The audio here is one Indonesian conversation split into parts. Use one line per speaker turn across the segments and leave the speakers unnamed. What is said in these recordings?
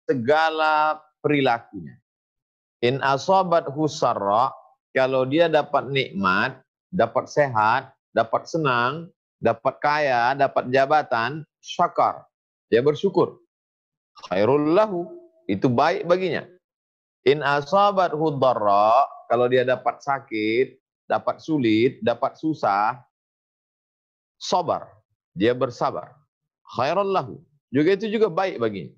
segala perilakunya. In asabathu sarra, kalau dia dapat nikmat, dapat sehat, dapat senang, dapat kaya, dapat jabatan, syakar, dia bersyukur. Khairul lahu, itu baik baginya. In asabathu dharra, kalau dia dapat sakit, dapat sulit, dapat susah, sabar, dia bersabar. Khairul lahu, juga itu juga baik baginya.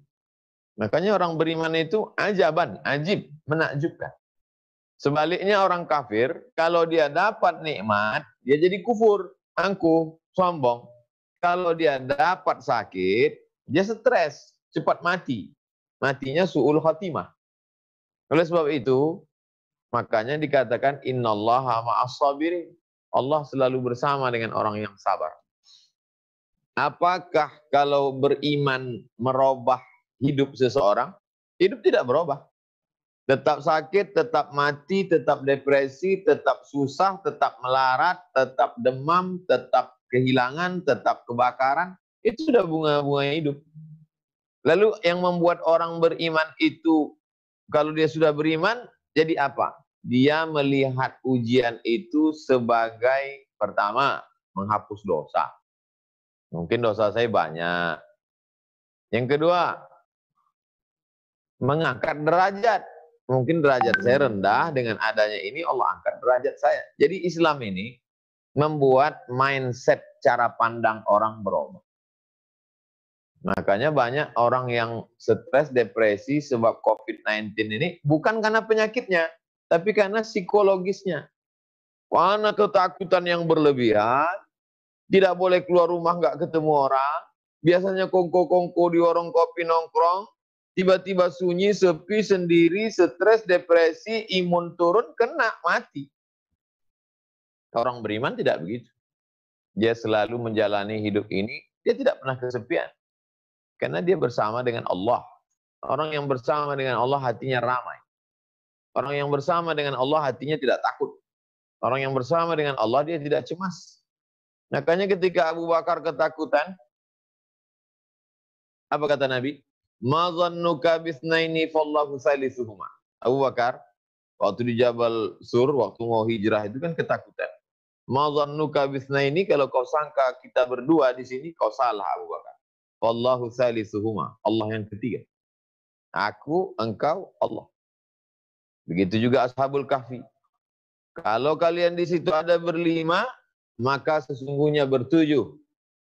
Makanya orang beriman itu ajaban, ajib, menakjubkan. Sebaliknya orang kafir, kalau dia dapat nikmat, dia jadi kufur, angkuh, sombong. Kalau dia dapat sakit, dia stres, cepat mati. Matinya su'ul khatimah. Oleh sebab itu, makanya dikatakan innallaha ma'as sabirin. Allah selalu bersama dengan orang yang sabar. Apakah kalau beriman merubah hidup seseorang? Hidup tidak berubah. Tetap sakit, tetap mati, tetap depresi, tetap susah, tetap melarat, tetap demam, tetap kehilangan, tetap kebakaran. Itu sudah bunga-bunga hidup. Lalu yang membuat orang beriman itu, kalau dia sudah beriman, jadi apa? Dia melihat ujian itu sebagai, pertama, menghapus dosa. Mungkin dosa saya banyak. Yang kedua, mengangkat derajat. Mungkin derajat saya rendah, dengan adanya ini Allah angkat derajat saya. Jadi Islam ini membuat mindset cara pandang orang berubah. Makanya banyak orang yang stres, depresi sebab COVID-19 ini bukan karena penyakitnya, tapi karena psikologisnya. Karena ketakutan yang berlebihan, tidak boleh keluar rumah nggak ketemu orang, biasanya kongko-kongko di warung kopi nongkrong, tiba-tiba sunyi, sepi, sendiri, stres, depresi, imun turun, kena, mati. Orang beriman tidak begitu. Dia selalu menjalani hidup ini, dia tidak pernah kesepian. Karena dia bersama dengan Allah. Orang yang bersama dengan Allah hatinya ramai. Orang yang bersama dengan Allah hatinya tidak takut. Orang yang bersama dengan Allah dia tidak cemas. Makanya ketika Abu Bakar ketakutan, apa kata Nabi? Ma dhannuka bisnaini fallahu salisuhuma. Abu Bakar waktu di Jabal Sur, waktu mau hijrah itu kan ketakutan. Ma dhannuka bisnaini, kalau kau sangka kita berdua di sini, kau salah Abu Bakar. Wallahu salisuhuma, Allah yang ketiga. Aku, engkau, Allah. Begitu juga Ashabul Kahfi. Kalau kalian di situ ada berlima, maka sesungguhnya bertujuh.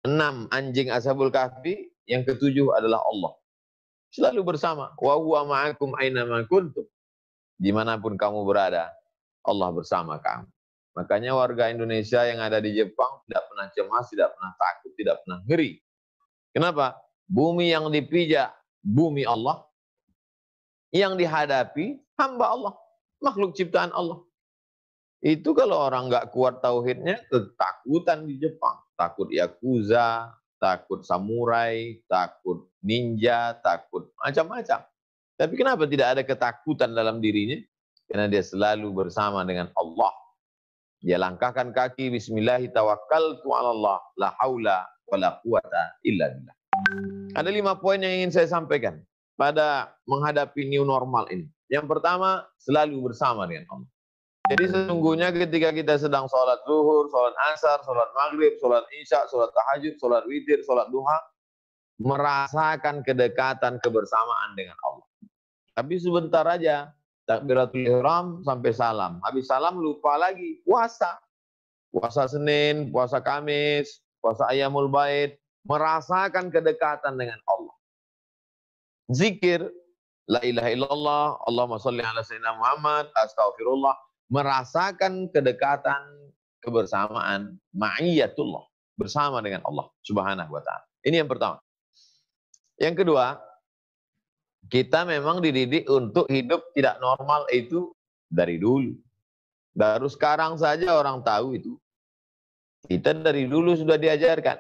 6 anjing Ashabul Kahfi, yang ketujuh adalah Allah. Selalu bersama. Wa huwa ma'akum aina ma kuntum. Dimanapun kamu berada, Allah bersama kamu. Makanya warga Indonesia yang ada di Jepang tidak pernah cemas, tidak pernah takut, tidak pernah ngeri. Kenapa? Bumi yang dipijak, bumi Allah. Yang dihadapi, hamba Allah. Makhluk ciptaan Allah. Itu kalau orang nggak kuat tauhidnya, ketakutan di Jepang. Takut yakuza, takut samurai, takut ninja, takut macam-macam. Tapi kenapa tidak ada ketakutan dalam dirinya? Karena dia selalu bersama dengan Allah. Dia langkahkan kaki, bismillahi tawakkaltu ala Allah, la haula wa la quwata illa billah. Ada 5 poin yang ingin saya sampaikan pada menghadapi new normal ini. Yang pertama, selalu bersama dengan Allah. Jadi sesungguhnya ketika kita sedang sholat zuhur, sholat asar, sholat maghrib, sholat isya, sholat tahajud, sholat witir, sholat duha, merasakan kedekatan kebersamaan dengan Allah. Tapi sebentar aja, takbiratul ihram sampai salam. Habis salam lupa lagi, puasa. Puasa Senin, puasa Kamis, puasa Ayyamul Bait, merasakan kedekatan dengan Allah. Zikir, la ilaha illallah, Allahumma sholli ala sayyidina Muhammad, astaghfirullah, merasakan kedekatan kebersamaan, ma'iyatullah, bersama dengan Allah Subhanahu wa ta'ala. Ini yang pertama. Yang kedua, kita memang dididik untuk hidup tidak normal itu dari dulu. Baru sekarang saja orang tahu itu. Kita dari dulu sudah diajarkan.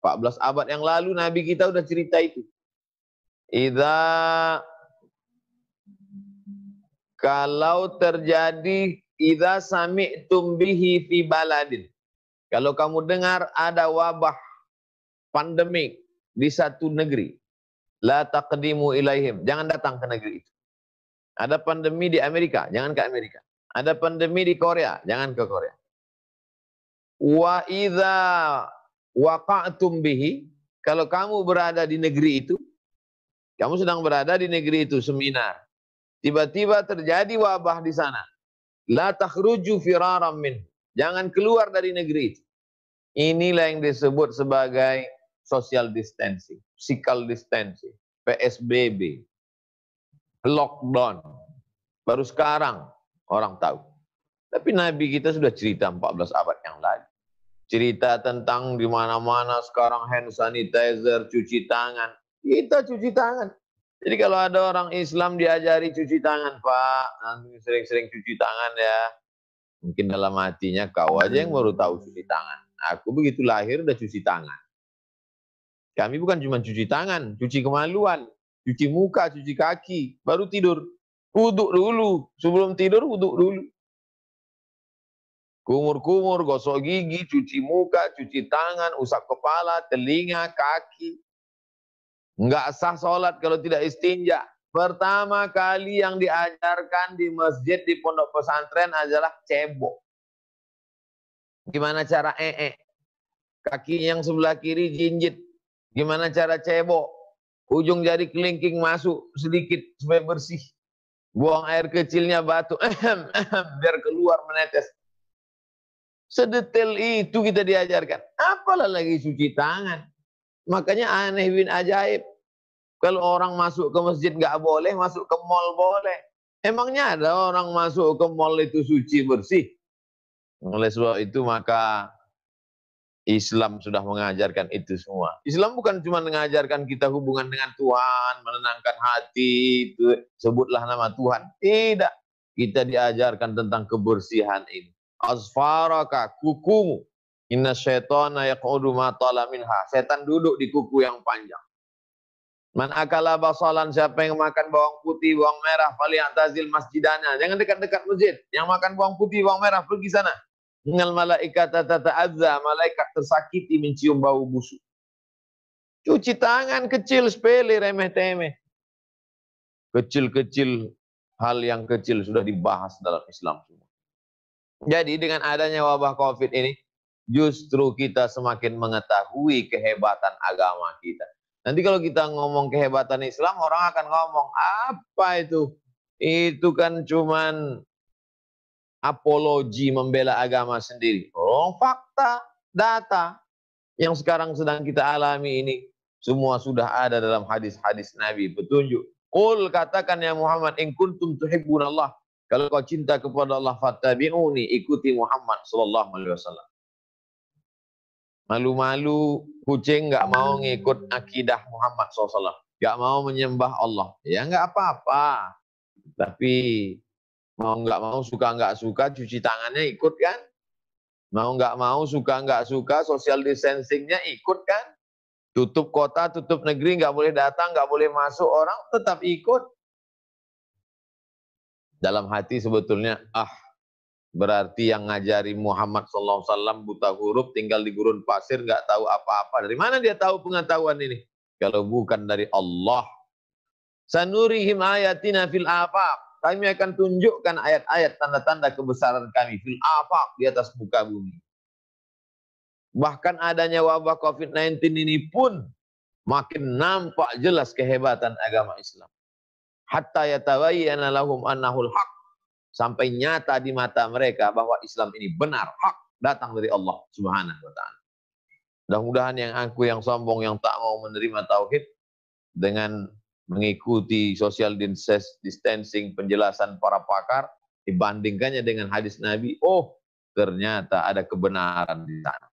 14 abad yang lalu Nabi kita sudah cerita itu. Kalau terjadi idza sami'tum bihi fi baladin. Kalau kamu dengar ada wabah pandemik di satu negeri, La taqdimu ilaihim. Jangan datang ke negeri itu. Ada pandemi di Amerika, jangan ke Amerika. Ada pandemi di Korea, jangan ke Korea. Wa idza waqa'tum bihi, kalau kamu berada di negeri itu, kamu sedang berada di negeri itu seminar. Tiba-tiba terjadi wabah di sana. La takhruju firaram min. Jangan keluar dari negeri itu. Inilah yang disebut sebagai social distancing, physical distancing, PSBB, lockdown. Baru sekarang orang tahu. Tapi Nabi kita sudah cerita 14 abad yang lalu. Cerita tentang di mana-mana sekarang hand sanitizer, cuci tangan. Kita cuci tangan. Jadi kalau ada orang Islam diajari cuci tangan, Pak, nanti sering-sering cuci tangan ya. Mungkin dalam hatinya kau aja yang baru tahu cuci tangan. Aku begitu lahir udah cuci tangan. Kami bukan cuma cuci tangan, cuci kemaluan, cuci muka, cuci kaki, baru tidur. Wuduk dulu, sebelum tidur wuduk dulu. Kumur-kumur, gosok gigi, cuci muka, cuci tangan, usap kepala, telinga, kaki. Enggak sah sholat kalau tidak istinja. Pertama kali yang diajarkan di masjid, di pondok pesantren adalah cebok. Gimana cara Kaki yang sebelah kiri jinjit. Gimana cara cebok? Ujung jari kelingking masuk sedikit supaya bersih. Buang air kecilnya batu. Biar keluar menetes. Sedetail itu kita diajarkan. Apalah lagi cuci tangan. Makanya aneh bin ajaib. Kalau orang masuk ke masjid nggak boleh, masuk ke mall boleh. Emangnya ada orang masuk ke mall itu suci bersih? Oleh sebab itu maka Islam sudah mengajarkan itu semua. Islam bukan cuma mengajarkan kita hubungan dengan Tuhan, menenangkan hati, itu sebutlah nama Tuhan. Tidak. Kita diajarkan tentang kebersihan ini. Asfaraka, kukumu. Inna syaitana yaq'udu ma tala minha. Setan duduk di kuku yang panjang. Man akala basalan, siapa yang makan bawang putih, bawang merah, faliyatazil masjidana. Jangan dekat-dekat masjid. Yang makan bawang putih, bawang merah, pergi sana. Innal malaikata tata'adza, malaikat tersakiti mencium bau busuk. Cuci tangan kecil, sepele, remeh-temeh. Kecil-kecil, hal yang kecil sudah dibahas dalam Islam semua. Jadi dengan adanya wabah COVID ini, justru kita semakin mengetahui kehebatan agama kita. Nanti kalau kita ngomong kehebatan Islam, orang akan ngomong, apa itu? Itu kan cuman apologi membela agama sendiri. Oh, fakta, data yang sekarang sedang kita alami ini, semua sudah ada dalam hadis-hadis Nabi, petunjuk. Qul, katakan ya Muhammad, in kuntum tuhibbunallah. Kalau kau cinta kepada Allah, fattabi'uni, ikuti Muhammad sallallahu alaihi wasallam. Malu-malu kucing nggak mau ngikut akidah Muhammad SAW, nggak mau menyembah Allah, ya nggak apa-apa. Tapi mau nggak mau, suka nggak suka, cuci tangannya ikut kan? Mau nggak mau, suka nggak suka, social distancingnya ikut kan? Tutup kota, tutup negeri, nggak boleh datang, nggak boleh masuk, orang tetap ikut. Dalam hati sebetulnya, berarti yang ngajari Muhammad SAW buta huruf, tinggal di gurun pasir, nggak tahu apa-apa. Dari mana dia tahu pengetahuan ini? Kalau bukan dari Allah. Sanurihim ayatina fil afaq. Kami akan tunjukkan ayat-ayat tanda-tanda kebesaran kami fil afaq, di atas muka bumi. Bahkan adanya wabah COVID-19 ini pun makin nampak jelas kehebatan agama Islam. Hatta yatabayyana lahum annahul haq. Sampai nyata di mata mereka bahwa Islam ini benar, hak, datang dari Allah Subhanahu wa ta'ala. Mudah-mudahan yang aku yang sombong, yang tak mau menerima tauhid, dengan mengikuti social distancing, penjelasan para pakar, dibandingkannya dengan hadis Nabi, oh ternyata ada kebenaran di sana.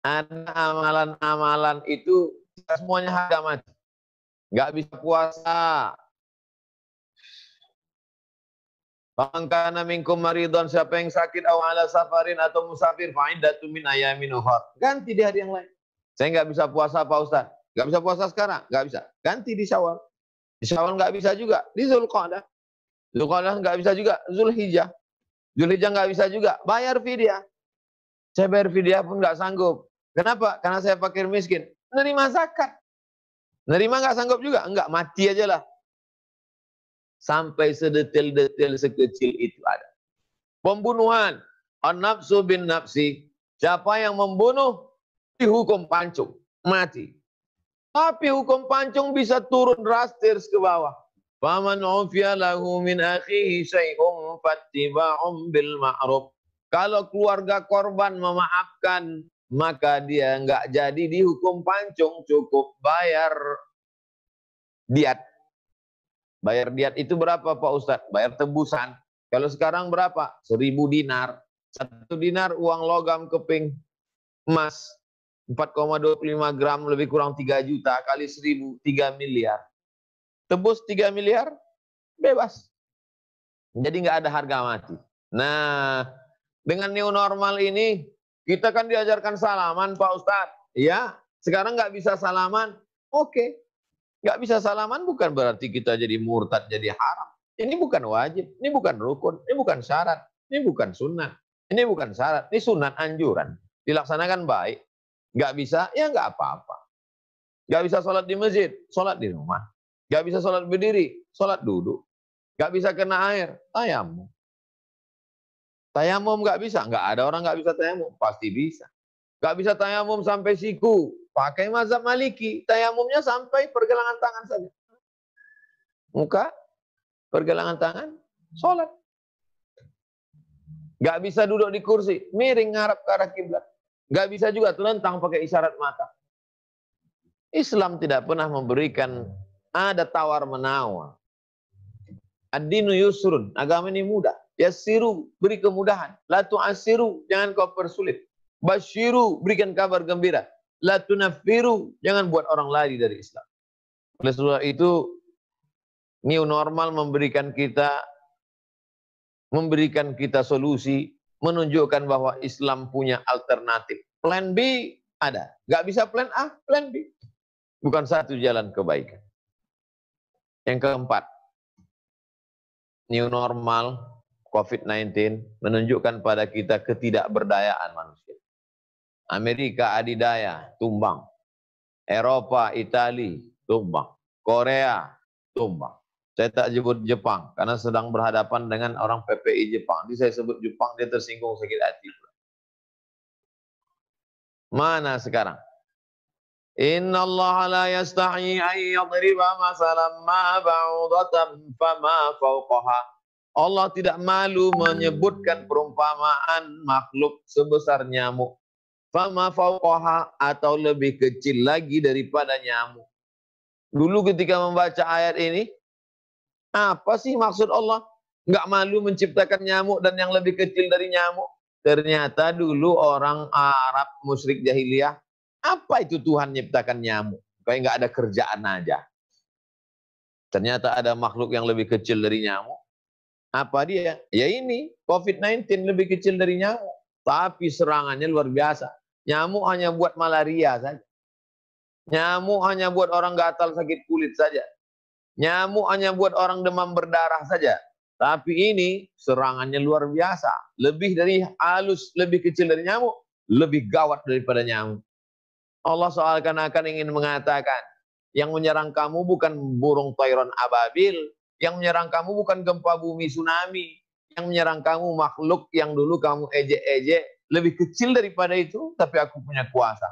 Ada amalan-amalan itu semuanya harga mati. Nggak bisa puasa. Mangkana minkum maridon, siapa yang sakit aw ala safarin atau musafir fa'iddatun min ayamin ukhar. Ganti di hari yang lain. Saya nggak bisa puasa Pak Ustaz. Nggak bisa puasa sekarang, nggak bisa. Ganti di Syawal. Di Syawal nggak bisa juga. Di Zulqa'dah. Zulqa'dah nggak bisa juga. Zulhijjah. Zulhijjah nggak bisa juga. Bayar fidyah. Saya bayar fidyah pun nggak sanggup. Kenapa? Karena saya fakir miskin. Nerima zakat. Nerima nggak sanggup juga? Enggak, mati aja lah. Sampai sedetail-detail sekecil itu ada. Pembunuhan. An-nafsu bin nafsi. Siapa yang membunuh, dihukum pancung. Mati. Tapi hukum pancung bisa turun drastis ke bawah. Faman ufiya lahu min akhihi syai'un fattiba'un bil ma'ruf. Kalau keluarga korban memaafkan, maka dia enggak jadi dihukum pancung, cukup bayar diat. Bayar diat itu berapa Pak Ustadz? Bayar tebusan. Kalau sekarang berapa? 1.000 dinar. 1 dinar uang logam keping emas 4,25 gram lebih kurang 3 juta kali 1.000, 3 miliar. Tebus 3 miliar, bebas. Jadi nggak ada harga mati. Nah, dengan new normal ini, kita kan diajarkan salaman Pak Ustadz. Ya, sekarang nggak bisa salaman, oke. Nggak bisa salaman bukan berarti kita jadi murtad, jadi haram. Ini bukan wajib, ini bukan rukun, ini bukan syarat, ini bukan sunnah. Ini bukan syarat, ini sunat anjuran. Dilaksanakan baik. Nggak bisa, ya nggak apa-apa. Nggak bisa sholat di masjid, sholat di rumah. Nggak bisa sholat berdiri, sholat duduk. Nggak bisa kena air, tayamum. Tayamum nggak bisa, nggak ada orang nggak bisa tayamum, pasti bisa. Nggak bisa tayamum sampai siku, pakai mazhab Maliki, tayamumnya sampai pergelangan tangan saja. Muka, pergelangan tangan, sholat. Nggak bisa duduk di kursi, miring ngarap ke arah kiblat. Nggak bisa juga terlentang pakai isyarat mata. Islam tidak pernah memberikan ada tawar-menawar. Ad-dinu yusrun, agama ini mudah. Yassiru, beri kemudahan. La tu'assiru, jangan kau persulit. Basyiru, berikan kabar gembira. La tunaffiru, jangan buat orang lari dari Islam. Oleh sebab itu, new normal memberikan kita solusi, menunjukkan bahwa Islam punya alternatif. Plan B ada. Nggak bisa plan A, plan B. Bukan satu jalan kebaikan. Yang keempat, new normal COVID-19 menunjukkan pada kita ketidakberdayaan manusia. Amerika adidaya, tumbang. Eropa, Itali, tumbang. Korea, tumbang. Saya tak sebut Jepang, karena sedang berhadapan dengan orang PPI Jepang. Jadi saya sebut Jepang, dia tersinggung sakit hati. Mana sekarang? Inna Allah la yastahi an yadriba masalan ma ba'udatan fama fawqaha. Allah tidak malu menyebutkan perumpamaan makhluk sebesar nyamuk. Fama fawqaha, atau lebih kecil lagi daripada nyamuk. Dulu ketika membaca ayat ini, apa sih maksud Allah? Nggak malu menciptakan nyamuk dan yang lebih kecil dari nyamuk. Ternyata dulu orang Arab musyrik jahiliyah, apa itu Tuhan menciptakan nyamuk? Kayak nggak ada kerjaan aja. Ternyata ada makhluk yang lebih kecil dari nyamuk. Apa dia? Ya ini, COVID-19 lebih kecil dari nyamuk. Tapi serangannya luar biasa. Nyamuk hanya buat malaria saja. Nyamuk hanya buat orang gatal sakit kulit saja. Nyamuk hanya buat orang demam berdarah saja. Tapi ini serangannya luar biasa. Lebih dari halus, lebih kecil dari nyamuk. Lebih gawat daripada nyamuk. Allah seakan-akan ingin mengatakan, yang menyerang kamu bukan burung tayron ababil, yang menyerang kamu bukan gempa bumi tsunami, yang menyerang kamu makhluk yang dulu kamu ejek-ejek, lebih kecil daripada itu, tapi aku punya kuasa.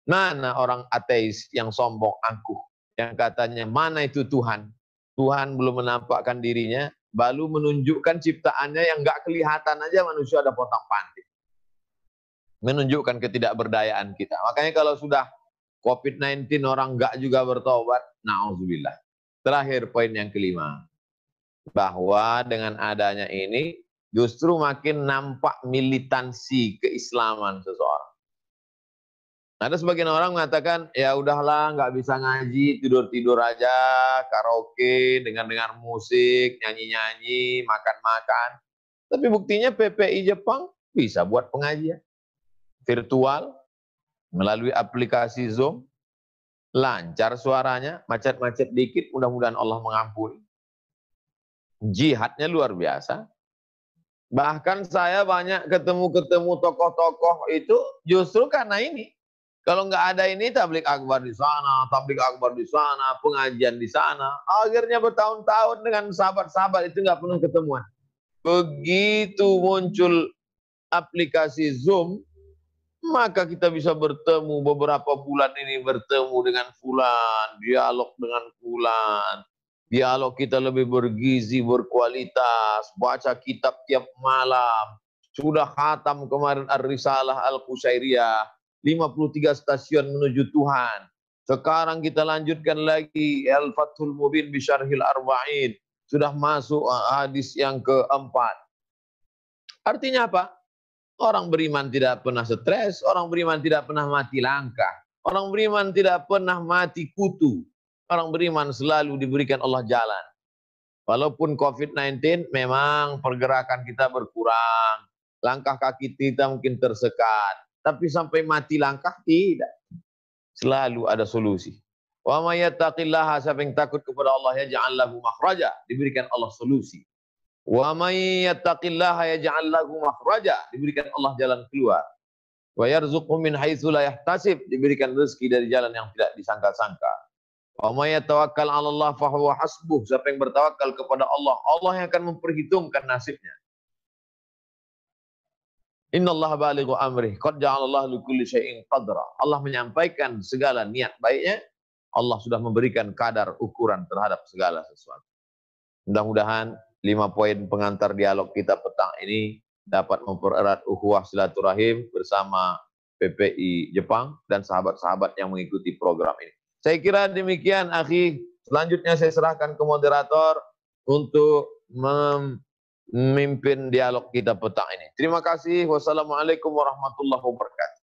Mana orang ateis yang sombong angkuh, yang katanya mana itu Tuhan? Tuhan belum menampakkan dirinya, baru menunjukkan ciptaannya yang nggak kelihatan aja manusia ada potong pantik. Menunjukkan ketidakberdayaan kita. Makanya kalau sudah COVID-19 orang nggak juga bertobat, na'udzubillah. Terakhir poin yang kelima, bahwa dengan adanya ini justru makin nampak militansi keislaman seseorang. Ada sebagian orang mengatakan, ya udahlah nggak bisa ngaji, tidur-tidur aja, karaoke, dengar-dengar musik, nyanyi-nyanyi, makan-makan. Tapi buktinya PPI Jepang bisa buat pengajian virtual, melalui aplikasi Zoom, lancar suaranya, macet-macet dikit, mudah-mudahan Allah mengampuni. Jihadnya luar biasa. Bahkan saya banyak ketemu tokoh-tokoh itu justru karena ini. Kalau nggak ada ini tablik akbar di sana, tablik akbar di sana, pengajian di sana, akhirnya bertahun-tahun dengan sahabat-sahabat itu nggak pernah ketemuan. Begitu muncul aplikasi Zoom, maka kita bisa bertemu beberapa bulan ini, bertemu dengan fulan, dialog dengan fulan. Dialog kita lebih bergizi, berkualitas, baca kitab tiap malam. Sudah khatam kemarin Ar-Risalah Al-Qusairiyah, 53 stasiun menuju Tuhan. Sekarang kita lanjutkan lagi Al-Fathul Mubin Bisyarhil Arba'in. Sudah masuk hadis yang keempat. Artinya apa? Orang beriman tidak pernah stres, orang beriman tidak pernah mati langkah. Orang beriman tidak pernah mati kutu. Orang beriman selalu diberikan Allah jalan. Walaupun COVID-19 memang pergerakan kita berkurang. Langkah kaki kita mungkin tersekat. Tapi sampai mati langkah tidak. Selalu ada solusi. Wa may yattaqillaha, siapa yang takut kepada Allah, yaj'al lahu makhraja, diberikan Allah solusi. Wa may yattaqillaha yaj'al lahu makhraja, diberikan Allah jalan keluar. Wa yarzuqhu min haitsu la yahtasib, diberikan rezeki dari jalan yang tidak disangka-sangka. Wa may yatawakkal 'ala Allah fa huwa hasbuh, siapa yang bertawakal kepada Allah, Allah yang akan memperhitungkan nasibnya. Innallaha balighu amrih, qad ja'alallahu likulli syai'in qadra. Allah menyampaikan segala niat baiknya, Allah sudah memberikan kadar ukuran terhadap segala sesuatu. Mudah-mudahan 5 poin pengantar dialog kita petang ini dapat mempererat ukhuwah silaturahim bersama PPI Jepang dan sahabat-sahabat yang mengikuti program ini. Saya kira demikian, akhi. Selanjutnya saya serahkan ke moderator untuk memimpin dialog kita petang ini. Terima kasih. Wassalamualaikum warahmatullahi wabarakatuh.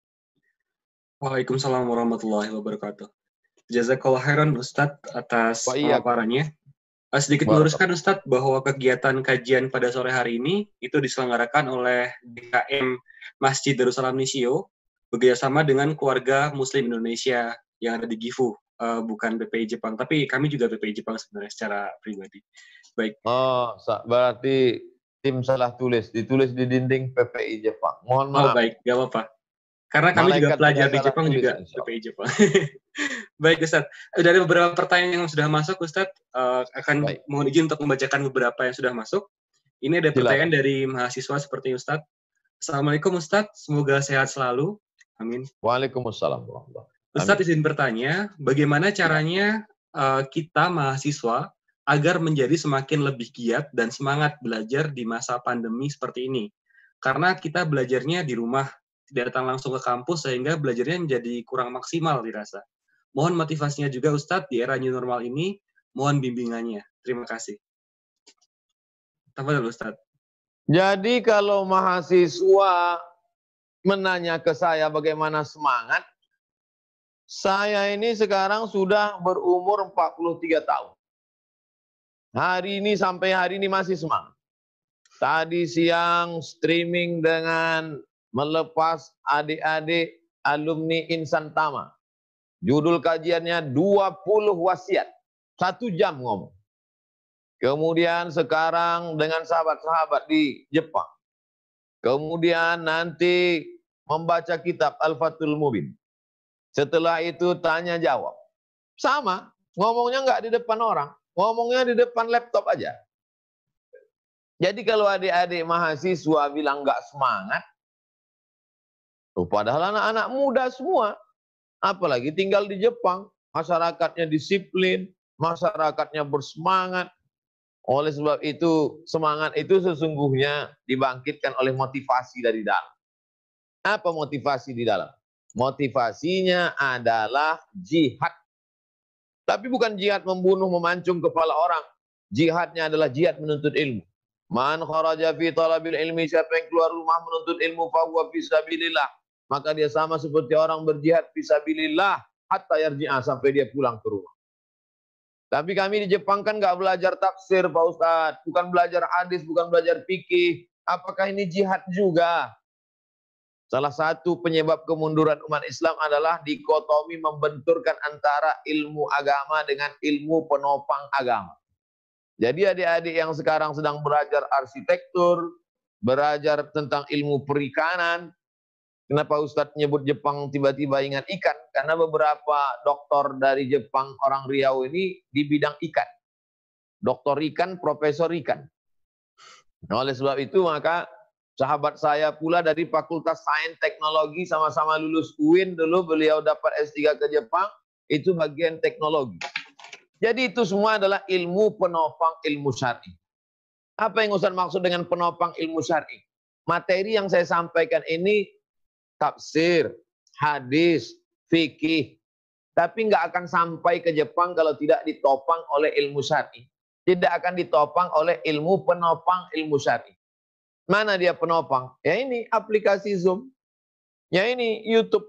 Waalaikumsalam warahmatullahi wabarakatuh. Jazakallah khairan Ustadz atas pemaparannya. Sedikit meluruskan Ustadz bahwa kegiatan kajian pada sore hari ini itu diselenggarakan oleh DKM Masjid Darussalam Nisio bekerjasama dengan keluarga Muslim Indonesia yang ada di Gifu, bukan PPI Jepang, tapi kami juga PPI Jepang sebenarnya secara pribadi. Baik.
Oh, berarti tim salah tulis, ditulis di dinding PPI Jepang. Mohon maaf.
Oh baik, gak apa-apa. Karena kami juga pelajar di Jepang juga PPI Jepang. Baik Ustadz, dari beberapa pertanyaan yang sudah masuk Ustadz, akan mohon izin untuk membacakan beberapa yang sudah masuk. Ini ada pertanyaan dari mahasiswa seperti Ustadz. Assalamualaikum Ustadz, semoga sehat selalu. Amin.
Waalaikumsalam.
Ustadz izin bertanya, bagaimana caranya kita mahasiswa agar menjadi semakin lebih giat dan semangat belajar di masa pandemi seperti ini? Karena kita belajarnya di rumah, tidak datang langsung ke kampus sehingga belajarnya menjadi kurang maksimal dirasa. Mohon motivasinya juga Ustadz di era new normal ini, mohon bimbingannya. Terima kasih. Tafadhol Ustadz.
Jadi kalau mahasiswa menanya ke saya bagaimana semangat, saya ini sekarang sudah berumur 43 tahun. Hari ini sampai hari ini masih semangat. Tadi siang streaming dengan melepas adik-adik alumni Insan Tama. Judul kajiannya 20 wasiat. 1 jam ngomong. Kemudian sekarang dengan sahabat-sahabat di Jepang. Kemudian nanti membaca kitab Al-Fathul Mubin. Setelah itu tanya jawab. Sama, ngomongnya nggak di depan orang. Ngomongnya di depan laptop aja. Jadi kalau adik-adik mahasiswa bilang nggak semangat, padahal anak-anak muda semua. Apalagi tinggal di Jepang, masyarakatnya disiplin, masyarakatnya bersemangat. Oleh sebab itu, semangat itu sesungguhnya dibangkitkan oleh motivasi dari dalam. Apa motivasi di dalam? Motivasinya adalah jihad. Tapi bukan jihad membunuh, memancung kepala orang. Jihadnya adalah jihad menuntut ilmu. Man kharaja fi talabil ilmi, siapa yang keluar rumah menuntut ilmu, fa huwa fi sabilillah. Maka dia sama seperti orang berjihad fisabilillah hatta yarji'a, sampai dia pulang ke rumah. Tapi kami di Jepang kan nggak belajar tafsir Pak Ustadz, bukan belajar hadis, bukan belajar fikih. Apakah ini jihad juga? Salah satu penyebab kemunduran umat Islam adalah dikotomi membenturkan antara ilmu agama dengan ilmu penopang agama. Jadi adik-adik yang sekarang sedang belajar arsitektur, belajar tentang ilmu perikanan, Kenapa Ustadz nyebut Jepang tiba-tiba ingat ikan? Karena beberapa dokter dari Jepang, orang Riau ini di bidang ikan. Dokter ikan, profesor ikan. Nah, oleh sebab itu maka sahabat saya pula dari Fakultas Sains Teknologi, sama-sama lulus UIN dulu, beliau dapat S3 ke Jepang, itu bagian teknologi. Jadi itu semua adalah ilmu penopang ilmu syar'i. Apa yang Ustaz maksud dengan penopang ilmu syar'i? Materi yang saya sampaikan ini tafsir, hadis, fikih. Tapi nggak akan sampai ke Jepang kalau tidak ditopang oleh ilmu syar'i. Tidak akan ditopang oleh ilmu penopang ilmu syar'i. Mana dia penopang? Ya ini aplikasi Zoom. Ya ini YouTube.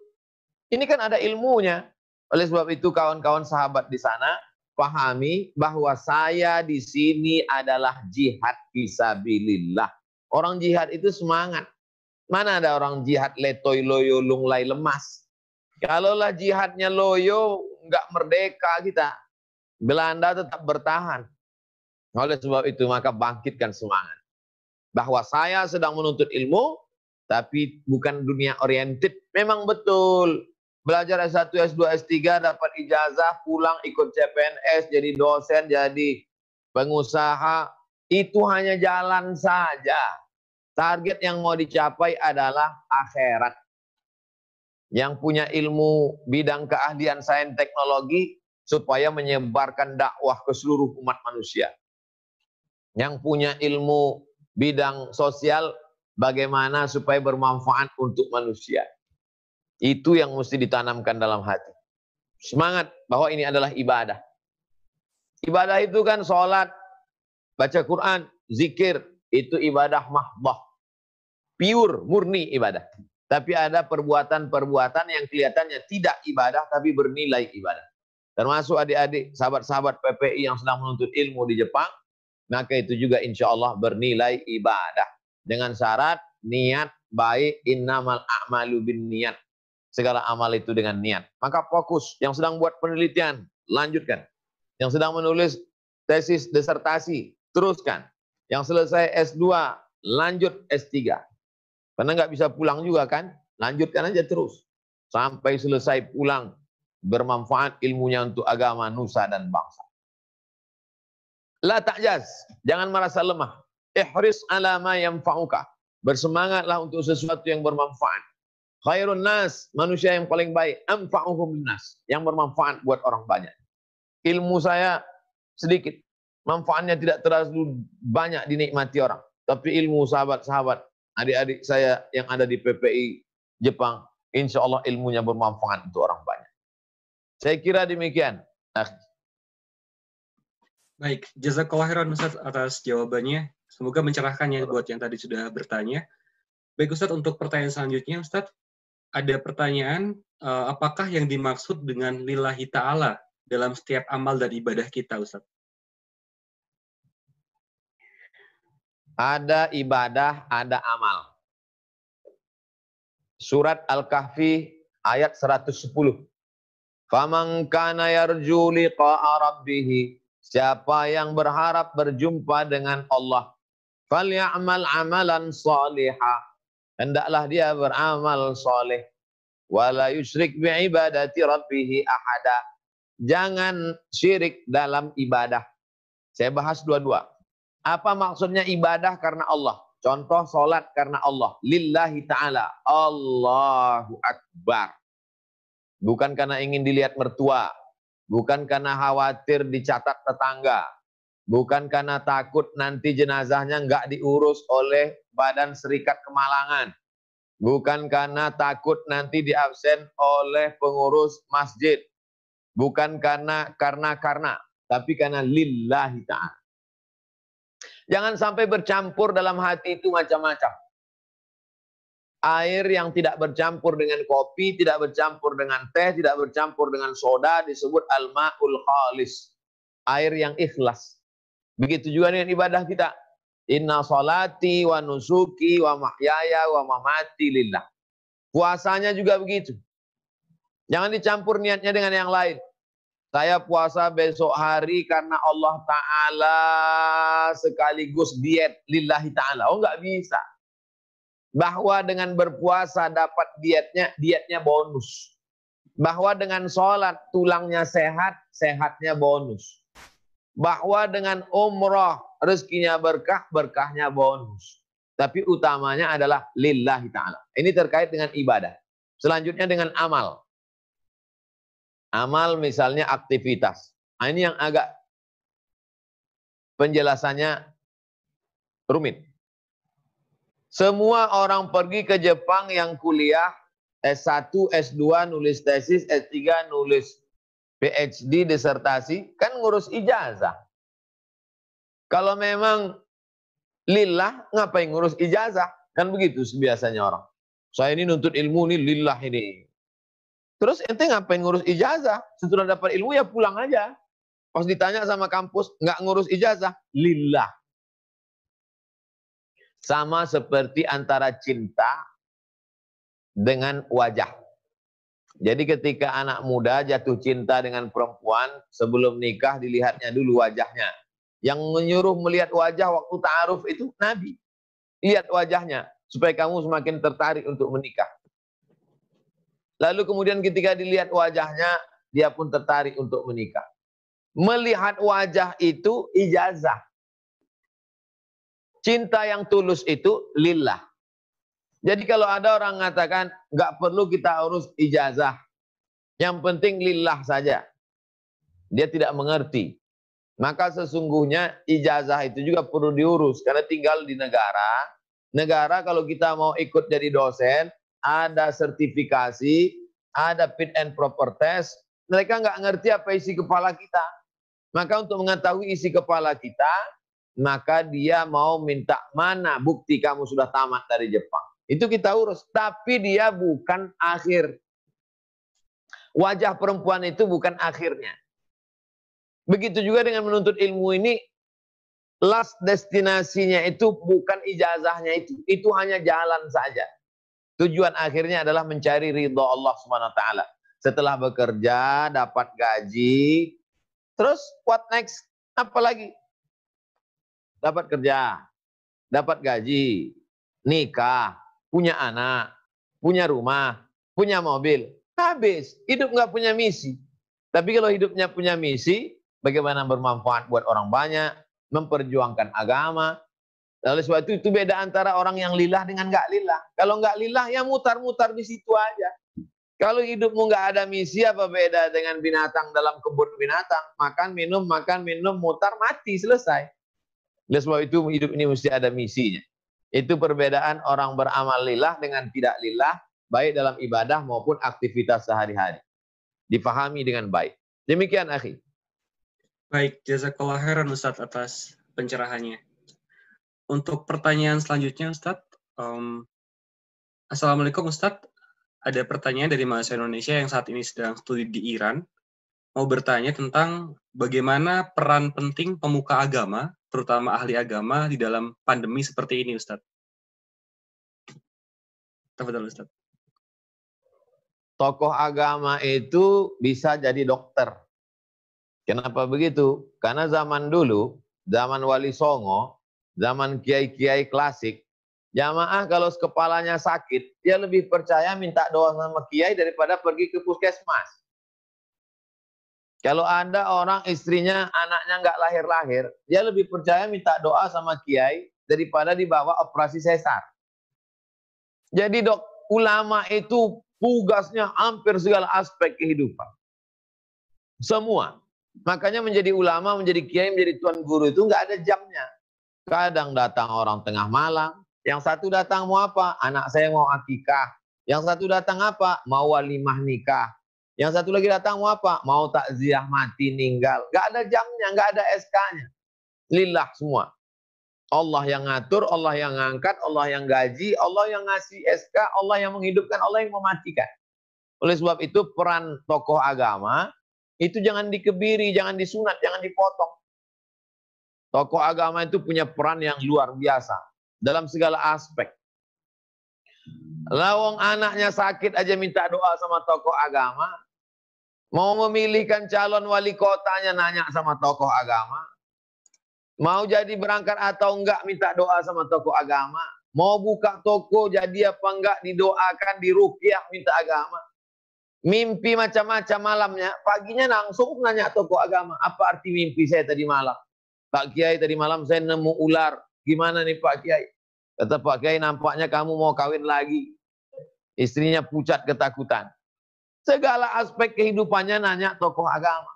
Ini kan ada ilmunya. Oleh sebab itu kawan-kawan sahabat di sana, pahami bahwa saya di sini adalah jihad fisabilillah. Orang jihad itu semangat. Mana ada orang jihad letoy loyo lunglai lemas. Kalaulah jihadnya loyo, nggak merdeka kita. Belanda tetap bertahan. Oleh sebab itu maka bangkitkan semangat. Bahwa saya sedang menuntut ilmu, tapi bukan dunia oriented. Memang betul. Belajar S1, S2, S3, dapat ijazah, pulang ikut CPNS, jadi dosen, jadi pengusaha. Itu hanya jalan saja. Target yang mau dicapai adalah akhirat. Yang punya ilmu bidang keahlian sains teknologi supaya menyebarkan dakwah ke seluruh umat manusia. Yang punya ilmu bidang sosial bagaimana supaya bermanfaat untuk manusia. Itu yang mesti ditanamkan dalam hati. Semangat bahwa ini adalah ibadah. Ibadah itu kan sholat, baca Quran, zikir. Itu ibadah mahdah. Pure, murni ibadah. Tapi ada perbuatan-perbuatan yang kelihatannya tidak ibadah, tapi bernilai ibadah. Termasuk adik-adik, sahabat-sahabat PPI yang sedang menuntut ilmu di Jepang, maka itu juga insya Allah bernilai ibadah. Dengan syarat, niat baik, innamal a'malu bin niat. Segala amal itu dengan niat. Maka fokus, yang sedang buat penelitian, lanjutkan. Yang sedang menulis tesis, disertasi, teruskan. Yang selesai S2, lanjut S3. Karena nggak bisa pulang juga kan, lanjutkan aja terus. Sampai selesai pulang, bermanfaat ilmunya untuk agama, nusa, dan bangsa. La ta'jaz, jangan merasa lemah. Ihris ala ma yanfa'uka. Bersemangatlah untuk sesuatu yang bermanfaat. Khairun nas, manusia yang paling baik, anfa'uhum linnas, yang bermanfaat buat orang banyak. Ilmu saya sedikit, manfaatnya tidak terlalu banyak dinikmati orang. Tapi ilmu sahabat-sahabat, adik-adik saya yang ada di PPI Jepang, insya Allah ilmunya bermanfaat untuk orang banyak. Saya kira demikian.
Baik, jazakallah khairan Ustaz atas jawabannya. Semoga mencerahkan ya buat yang tadi sudah bertanya. Baik Ustaz, untuk pertanyaan selanjutnya Ustaz, ada pertanyaan, apakah yang dimaksud dengan lillahi ta'ala dalam setiap amal dan ibadah kita Ustaz?
Ada ibadah, ada amal. Surat Al-Kahfi ayat 110. Faman kana yarju liqa'a rabbih, siapa yang berharap berjumpa dengan Allah, falyamal amalan salihah, hendaklah dia beramal saleh, wala yusyrik bi ibadati rabbih ahada, jangan syirik dalam ibadah. Saya bahas dua-dua. Apa maksudnya ibadah karena Allah? Contoh solat karena Allah. Lillahi ta'ala. Allahu Akbar. Bukan karena ingin dilihat mertua. Bukan karena khawatir dicatat tetangga. Bukan karena takut nanti jenazahnya nggak diurus oleh Badan Serikat Kemalangan. Bukan karena takut nanti diabsen oleh pengurus masjid. Bukan karena. Tapi karena lillahi ta'ala. Jangan sampai bercampur dalam hati itu macam-macam. Air yang tidak bercampur dengan kopi, tidak bercampur dengan teh, tidak bercampur dengan soda disebut al-ma'ul khalis. Air yang ikhlas. Begitu juga dengan ibadah kita. Inna salati wa nusuki wa mahyaya wa mamati lillah. Puasanya juga begitu. Jangan dicampur niatnya dengan yang lain. Saya puasa besok hari karena Allah Ta'ala sekaligus diet lillahi ta'ala. Oh nggak bisa. bahwa dengan berpuasa dapat dietnya bonus. Bahwa dengan sholat tulangnya sehat, sehatnya bonus. Bahwa dengan umrah rezekinya berkah, berkahnya bonus. Tapi utamanya adalah lillahi ta'ala. Ini terkait dengan ibadah. Selanjutnya dengan amal. Amal misalnya aktivitas. Nah, ini yang agak penjelasannya rumit. Semua orang pergi ke Jepang yang kuliah S1, S2, nulis tesis, S3, nulis PhD, disertasi, kan ngurus ijazah. Kalau memang lillah, ngapain ngurus ijazah? Kan begitu biasanya orang. Saya ini nuntut ilmu ini lillah ini. Terus ente ngapain ngurus ijazah? Setelah dapat ilmu ya pulang aja. Pas ditanya sama kampus, nggak ngurus ijazah, lillah. Sama seperti antara cinta dengan wajah. Jadi ketika anak muda jatuh cinta dengan perempuan, sebelum nikah dilihatnya dulu wajahnya. Yang menyuruh melihat wajah waktu ta'aruf itu Nabi. Lihat wajahnya, supaya kamu semakin tertarik untuk menikah. Lalu kemudian ketika dilihat wajahnya, dia pun tertarik untuk menikah. Melihat wajah itu ijazah. Cinta yang tulus itu lillah. Jadi kalau ada orang mengatakan, nggak perlu kita urus ijazah. Yang penting lillah saja. Dia tidak mengerti. Maka sesungguhnya ijazah itu juga perlu diurus. Karena tinggal di negara. Negara kalau kita mau ikut jadi dosen, ada sertifikasi, ada fit and proper test. Mereka nggak ngerti apa isi kepala kita. Maka untuk mengetahui isi kepala kita, maka dia mau minta mana bukti kamu sudah tamat dari Jepang. Itu kita urus. Tapi dia bukan akhir. Wajah perempuan itu bukan akhirnya. Begitu juga dengan menuntut ilmu ini, last destinasinya itu bukan ijazahnya itu. Itu hanya jalan saja. Tujuan akhirnya adalah mencari ridho Allah SWT. Setelah bekerja, dapat gaji. Terus what next? Apa lagi? Dapat kerja, dapat gaji, nikah, punya anak, punya rumah, punya mobil. Habis. Hidup nggak punya misi. Tapi kalau hidupnya punya misi, bagaimana bermanfaat buat orang banyak, memperjuangkan agama. Lalu sebab itu beda antara orang yang lillah dengan nggak lillah. Kalau nggak lillah ya mutar-mutar di situ aja. Kalau hidupmu nggak ada misi, apa beda dengan binatang dalam kebun binatang? Makan, minum, mutar, mati, selesai. Oleh sebab itu hidup ini mesti ada misinya. Itu perbedaan orang beramal lillah dengan tidak lillah, baik dalam ibadah maupun aktivitas sehari-hari. Dipahami dengan baik. Demikian, akhi.
Baik, jazakallah khairan Ustaz atas pencerahannya. Untuk pertanyaan selanjutnya Ustaz, Assalamualaikum Ustaz. Ada pertanyaan dari mahasiswa Indonesia yang saat ini sedang studi di Iran. Mau bertanya tentang bagaimana peran penting pemuka agama, terutama ahli agama, di dalam pandemi seperti ini, Ustaz. Tafadhol, Ustaz.
Tokoh agama itu bisa jadi dokter. Kenapa begitu? Karena zaman dulu, zaman Wali Songo, zaman kiai-kiai klasik, jamaah kalau kepalanya sakit, dia lebih percaya minta doa sama kiai daripada pergi ke puskesmas. Kalau ada orang istrinya, anaknya nggak lahir-lahir, dia lebih percaya minta doa sama kiai daripada dibawa operasi sesar. Jadi ulama itu tugasnya hampir segala aspek kehidupan. Semua. Makanya menjadi ulama, menjadi kiai, menjadi tuan guru itu nggak ada jamnya. Kadang datang orang tengah malam, yang satu datang mau apa? Anak saya mau akikah. Yang satu datang apa? Mau walimah nikah. Yang satu lagi datang mau apa? Mau takziah mati meninggal. Gak ada jamnya, gak ada SK-nya. Lillah semua. Allah yang ngatur, Allah yang ngangkat, Allah yang gaji, Allah yang ngasih SK, Allah yang menghidupkan, Allah yang mematikan. Oleh sebab itu peran tokoh agama itu jangan dikebiri, jangan disunat, jangan dipotong. Tokoh agama itu punya peran yang luar biasa dalam segala aspek. Lawang anaknya sakit aja minta doa sama tokoh agama. Mau memilihkan calon wali kotanya nanya sama tokoh agama. Mau jadi berangkat atau enggak minta doa sama tokoh agama. Mau buka toko jadi apa enggak, didoakan, diruqyah, minta agama. Mimpi macam-macam malamnya, paginya langsung nanya toko agama. Apa arti mimpi saya tadi malam? Pak Kiai, tadi malam saya nemu ular. Gimana nih Pak Kiai? Kata Pak Kiai, nampaknya kamu mau kawin lagi. Istrinya pucat ketakutan. Segala aspek kehidupannya nanya tokoh agama.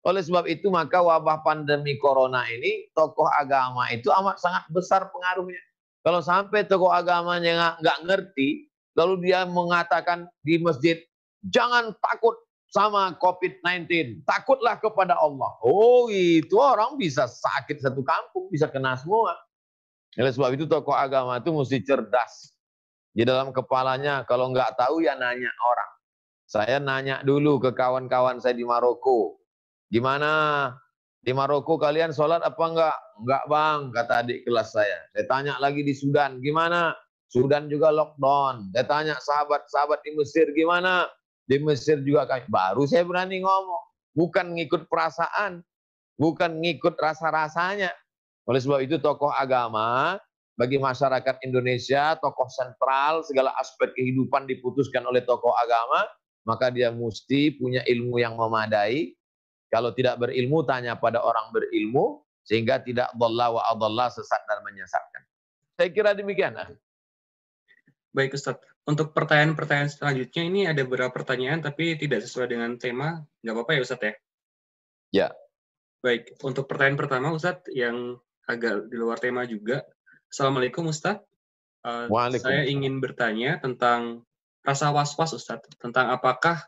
Oleh sebab itu maka wabah pandemi corona ini, tokoh agama itu amat sangat besar pengaruhnya. Kalau sampai tokoh agamanya nggak ngerti, lalu dia mengatakan di masjid, jangan takut sama COVID-19, takutlah kepada Allah. Oh, itu orang bisa sakit satu kampung, bisa kena semua. Oleh sebab itu tokoh agama itu mesti cerdas. Di dalam kepalanya kalau nggak tahu ya nanya orang. Saya nanya dulu ke kawan-kawan saya di Maroko. Gimana? Di Maroko kalian sholat apa enggak? Enggak bang, kata adik kelas saya. Saya tanya lagi di Sudan, gimana? Sudan juga lockdown. Saya tanya sahabat-sahabat di Mesir, gimana? Di Mesir juga kami. Baru saya berani ngomong. Bukan ngikut perasaan. Bukan ngikut rasa-rasanya. Oleh sebab itu tokoh agama, bagi masyarakat Indonesia, tokoh sentral, segala aspek kehidupan diputuskan oleh tokoh agama, maka dia mesti punya ilmu yang memadai. Kalau tidak berilmu, tanya pada orang berilmu, sehingga tidak dhalla wa adalla, sesat dan menyesatkan. Saya kira demikian.
Baik Ustadz, untuk pertanyaan-pertanyaan selanjutnya ini ada beberapa pertanyaan tapi tidak sesuai dengan tema, nggak apa-apa ya Ustadz ya?
Ya.
Baik, untuk pertanyaan pertama Ustadz yang agak di luar tema juga. Assalamualaikum Ustadz. Saya ingin bertanya tentang rasa was-was Ustadz, tentang apakah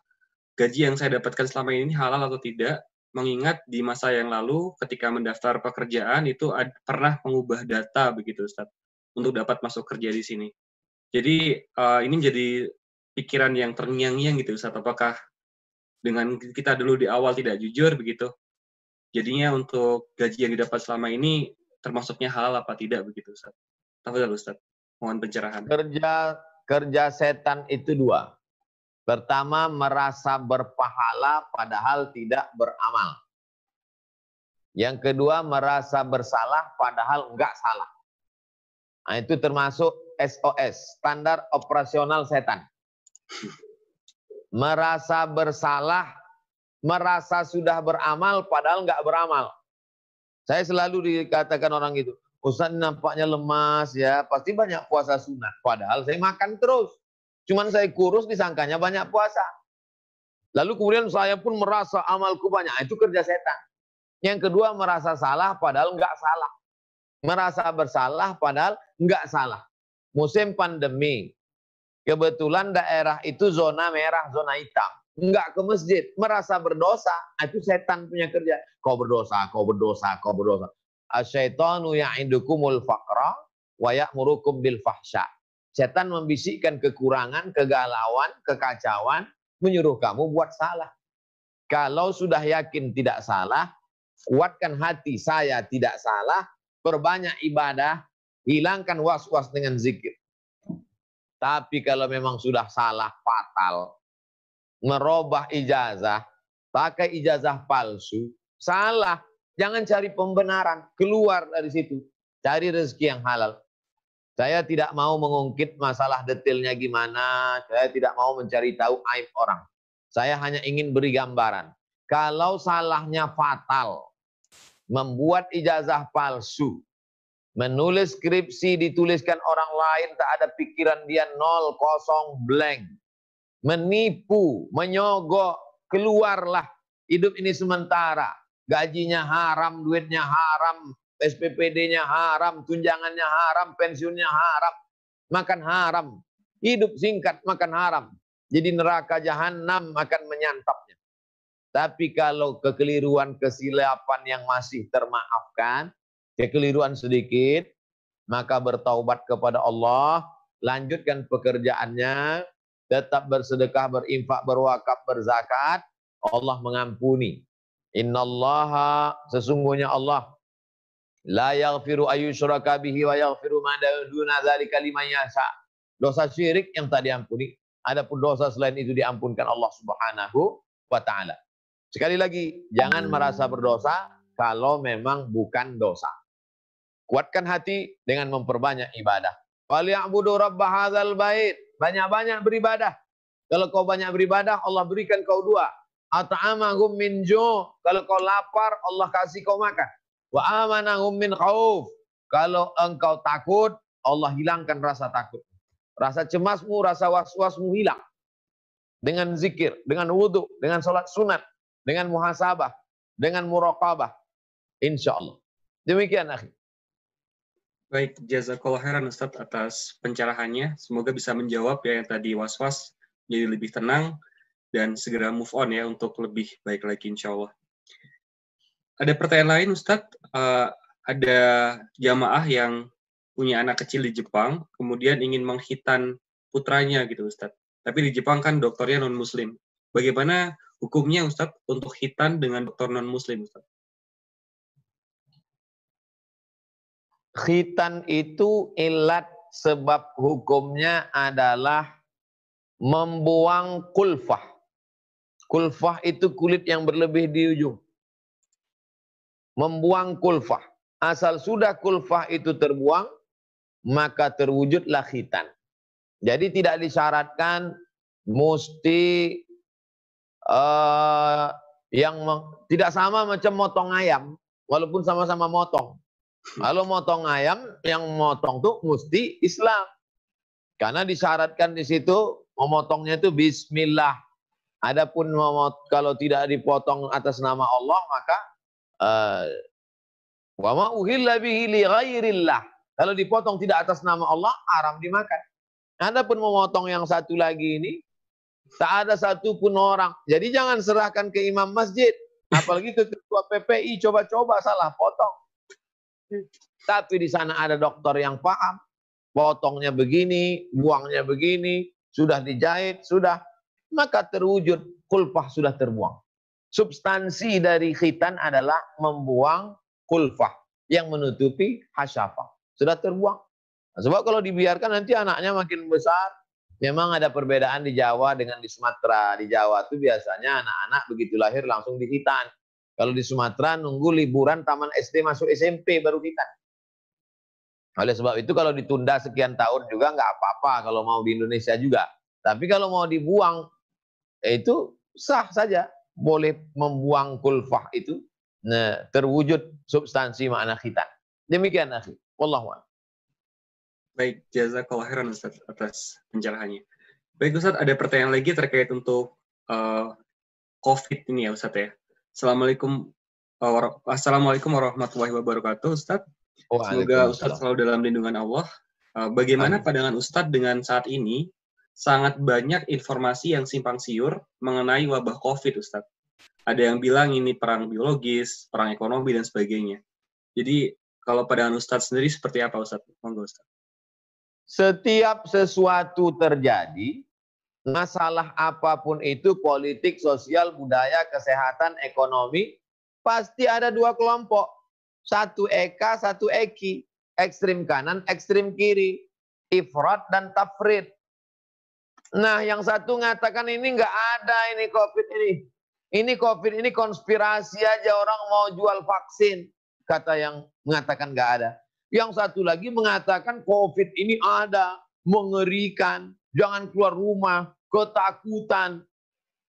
gaji yang saya dapatkan selama ini halal atau tidak, mengingat di masa yang lalu ketika mendaftar pekerjaan itu pernah mengubah data begitu Ustadz, untuk dapat masuk kerja di sini. Jadi ini menjadi pikiran yang terngiang-ngiang gitu Ustadz, apakah dengan kita dulu di awal tidak jujur begitu, jadinya untuk gaji yang didapat selama ini termasuknya halal apa tidak begitu Ustadz. Tafadhol Ustadz, mohon pencerahan.
Kerja setan itu dua. Pertama, merasa berpahala padahal tidak beramal. Yang kedua, merasa bersalah padahal enggak salah. Nah, itu termasuk SOS, standar operasional setan. Merasa bersalah, merasa sudah beramal padahal enggak beramal. Saya selalu dikatakan orang itu, Ustaz nampaknya lemas ya, pasti banyak puasa sunat. Padahal saya makan terus. Cuman saya kurus disangkanya banyak puasa. Lalu kemudian saya pun merasa amalku banyak. Itu kerja setan. Yang kedua merasa salah padahal enggak salah. Merasa bersalah padahal enggak salah. Musim pandemi. Kebetulan daerah itu zona merah, zona hitam. Enggak ke masjid. Merasa berdosa. Itu setan punya kerja. Kau berdosa, kau berdosa, kau berdosa. Asyaitanu ya'idukumul faqra wa ya'murukum bil fahsya. Setan membisikkan kekurangan, kegalauan, kekacauan, menyuruh kamu buat salah. Kalau sudah yakin tidak salah, kuatkan hati saya tidak salah, perbanyak ibadah, hilangkan was-was dengan zikir. Tapi kalau memang sudah salah fatal, merubah ijazah, pakai ijazah palsu, salah. Jangan cari pembenaran, keluar dari situ. Cari rezeki yang halal. Saya tidak mau mengungkit masalah detailnya gimana, saya tidak mau mencari tahu aib orang. Saya hanya ingin beri gambaran. Kalau salahnya fatal, membuat ijazah palsu, menulis skripsi dituliskan orang lain, tak ada pikiran dia, 0, kosong, blank. Menipu, menyogok, keluarlah. Hidup ini sementara. Gajinya haram, duitnya haram, SPPD-nya haram, tunjangannya haram, pensiunnya haram, makan haram. Hidup singkat, makan haram. Jadi neraka jahanam akan menyantapnya. Tapi kalau kekeliruan, kesilapan yang masih termaafkan, kekeliruan sedikit, maka bertaubat kepada Allah, lanjutkan pekerjaannya, tetap bersedekah, berinfak, berwakaf, berzakat, Allah mengampuni. Innallaha, sesungguhnya Allah, la yaghfiru ayyushraka bihi wa yaghfiru ma duna dzalika liman yasha. Dosa syirik yang tak diampuni, adapun dosa selain itu diampunkan Allah Subhanahu wa taala. Sekali lagi, jangan merasa berdosa kalau memang bukan dosa. Kuatkan hati dengan memperbanyak ibadah. Falyabudu rabb hadzal bait. Banyak-banyak beribadah. Kalau kau banyak beribadah, Allah berikan kau dua. At'amahum min ju'. Kalau kau lapar, Allah kasih kau makan. Wa amanahum min khauf. Kalau engkau takut, Allah hilangkan rasa takut. Rasa cemasmu, rasa was-wasmu hilang. Dengan zikir, dengan wudhu, dengan sholat sunat, dengan muhasabah, dengan muraqabah. Insya Allah. Demikian, akhi.
Baik, jazakallah khairan Ustadz atas pencerahannya. Semoga bisa menjawab ya yang tadi was-was, jadi lebih tenang, dan segera move on ya untuk lebih baik lagi insya Allah. Ada pertanyaan lain Ustadz, ada jamaah yang punya anak kecil di Jepang, kemudian ingin menghitan putranya gitu Ustadz. Tapi di Jepang kan dokternya non-muslim. Bagaimana hukumnya Ustadz untuk hitan dengan dokter non-muslim Ustadz?
Khitan itu ilat sebab hukumnya adalah membuang kulfah. Kulfah itu kulit yang berlebih di ujung. Membuang kulfah. Asal sudah kulfah itu terbuang, maka terwujudlah khitan. Jadi tidak disyaratkan mesti tidak sama macam motong ayam, walaupun sama-sama motong. Kalau motong ayam, yang motong tuh mesti Islam. Karena disyaratkan di situ, memotongnya itu bismillah. Adapun kalau tidak dipotong atas nama Allah, maka wa ma uhilla bihi li ghairillah. Kalau dipotong tidak atas nama Allah, haram dimakan. Adapun memotong yang satu lagi ini, tak ada satupun orang. Jadi jangan serahkan ke imam masjid. Apalagi ke ketua PPI, coba-coba salah potong. Tapi di sana ada dokter yang paham. Potongnya begini, buangnya begini, sudah dijahit, sudah. Maka terwujud, kulfah sudah terbuang. Substansi dari khitan adalah membuang kulfah yang menutupi hasyafah. Sudah terbuang. Nah, sebab kalau dibiarkan nanti anaknya makin besar. Memang ada perbedaan di Jawa dengan di Sumatera. Di Jawa itu biasanya anak-anak begitu lahir langsung dihitan. Kalau di Sumatera nunggu liburan taman SD masuk SMP baru hitan. Oleh sebab itu kalau ditunda sekian tahun juga nggak apa-apa kalau mau di Indonesia juga. Tapi kalau mau dibuang, itu sah saja. Boleh membuang kulfah itu. Nah, terwujud substansi makna khitan. Demikian, akhi. Wallahu a'lam.
Baik, jazakallah khairan Ustaz atas pencerahannya. Baik Ustaz, ada pertanyaan lagi terkait untuk COVID ini ya Ustaz ya. Assalamualaikum warahmatullahi wabarakatuh Ustaz. Semoga Ustaz selalu dalam lindungan Allah. Bagaimana pandangan Ustaz dengan saat ini sangat banyak informasi yang simpang siur mengenai wabah COVID Ustaz. Ada yang bilang ini perang biologis, perang ekonomi dan sebagainya. Jadi kalau pandangan Ustaz sendiri seperti apa Ustaz? Monggo Ustaz.
Setiap sesuatu terjadi, masalah apapun itu, politik, sosial, budaya, kesehatan, ekonomi, pasti ada dua kelompok. Satu eka, satu eki. Ekstrim kanan, ekstrim kiri. Ifrat dan tafrid. Nah, yang satu mengatakan ini nggak ada ini COVID ini. Ini COVID ini konspirasi aja, orang mau jual vaksin. Kata yang mengatakan nggak ada. Yang satu lagi mengatakan COVID ini ada, mengerikan, jangan keluar rumah, ketakutan,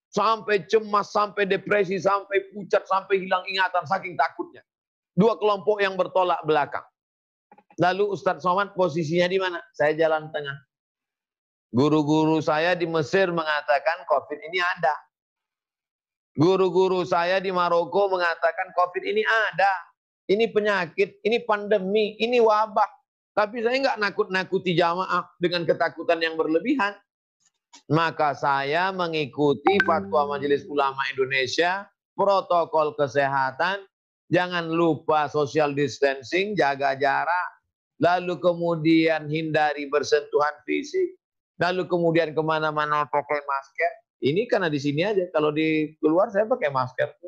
sampai cemas, sampai depresi, sampai pucat, sampai hilang ingatan, saking takutnya. Dua kelompok yang bertolak belakang. Lalu Ustadz Somad posisinya di mana? Saya jalan tengah. Guru-guru saya di Mesir mengatakan COVID ini ada. Guru-guru saya di Maroko mengatakan COVID ini ada. Ini penyakit, ini pandemi, ini wabah. Tapi saya nggak nakut-nakuti jamaah dengan ketakutan yang berlebihan. Maka saya mengikuti fatwa Majelis Ulama Indonesia, protokol kesehatan, jangan lupa social distancing, jaga jarak, lalu kemudian hindari bersentuhan fisik, lalu kemudian kemana-mana pakai masker. Ini karena di sini aja, kalau di keluar saya pakai masker.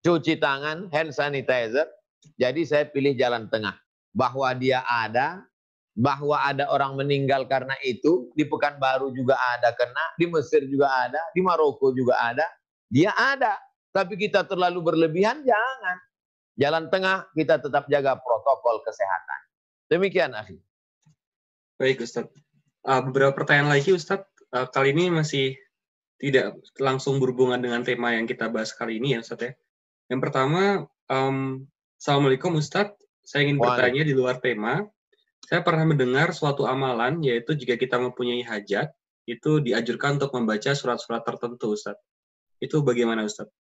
Cuci tangan, hand sanitizer. Jadi saya pilih jalan tengah. Bahwa dia ada, bahwa ada orang meninggal karena itu, di Pekanbaru juga ada kena, di Mesir juga ada, di Maroko juga ada. Dia ada. Tapi kita terlalu berlebihan, jangan. Jalan tengah, kita tetap jaga protokol kesehatan. Demikian, akhi.
Baik Ustadz. Beberapa pertanyaan lagi Ustadz. Kali ini masih tidak langsung berhubungan dengan tema yang kita bahas kali ini ya Ustadz ya. Yang pertama, Assalamualaikum Ustadz. Saya ingin bertanya di luar tema. Saya pernah mendengar suatu amalan, yaitu jika kita mempunyai hajat, itu dianjurkan untuk membaca surat-surat tertentu Ustadz. Itu bagaimana Ustadz?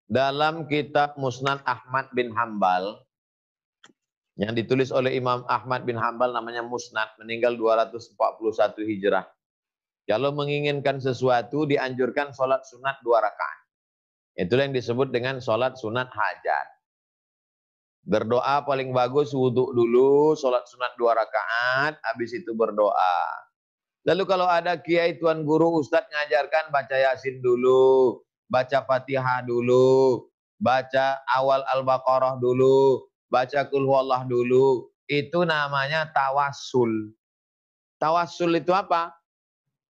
Dalam kitab Musnad Ahmad bin Hambal, yang ditulis oleh Imam Ahmad bin Hambal namanya Musnad, meninggal 241 Hijrah. Kalau menginginkan sesuatu dianjurkan sholat sunat 2 rakaat. Itulah yang disebut dengan sholat sunat hajat. Berdoa paling bagus wudhu dulu, sholat sunat 2 rakaat, habis itu berdoa. Lalu kalau ada kiai tuan guru ustadz ngajarkan baca Yasin dulu, baca Fatihah dulu, baca awal Al-Baqarah dulu, baca Qul Huwallah dulu, itu namanya tawassul. Tawassul itu apa?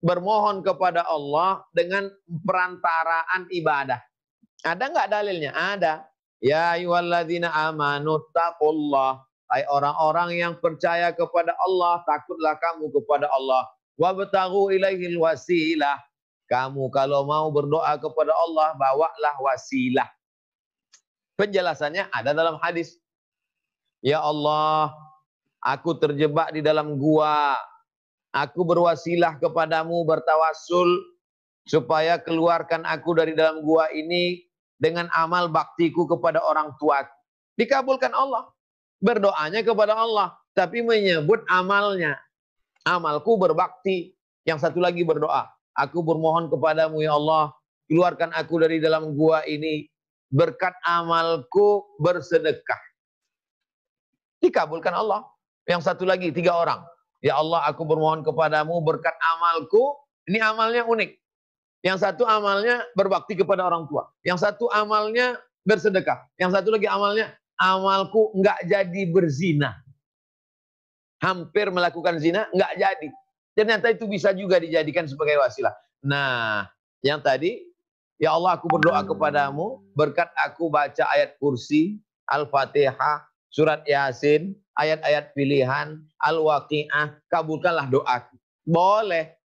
Bermohon kepada Allah dengan perantaraan ibadah. Ada nggak dalilnya? Ada. Ya ayyuhalladzina amanu taqullah. Hai orang-orang yang percaya kepada Allah, takutlah kamu kepada Allah. Wabtaghu ilaihil wasilah. Kamu kalau mau berdoa kepada Allah, bawalah wasilah. Penjelasannya ada dalam hadis. Ya Allah, aku terjebak di dalam gua. Aku berwasilah kepadamu, bertawassul supaya keluarkan aku dari dalam gua ini dengan amal baktiku kepada orang tuaku. Dikabulkan Allah. Berdoanya kepada Allah, tapi menyebut amalnya. Amalku berbakti. Yang satu lagi berdoa. Aku bermohon kepadamu ya Allah, keluarkan aku dari dalam gua ini berkat amalku bersedekah. Dikabulkan Allah. Yang satu lagi 3 orang. Ya Allah, aku bermohon kepadamu berkat amalku. Ini amalnya unik. Yang satu amalnya berbakti kepada orang tua. Yang satu amalnya bersedekah. Yang satu lagi amalnya, amalku enggak jadi berzina. Hampir melakukan zina, enggak jadi. Ternyata itu bisa juga dijadikan sebagai wasilah. Nah, yang tadi, ya Allah aku berdoa kepadamu, berkat aku baca ayat kursi, Al-Fatihah, surat Yasin, ayat-ayat pilihan, Al-Waqi'ah, kabulkanlah doaku. Boleh.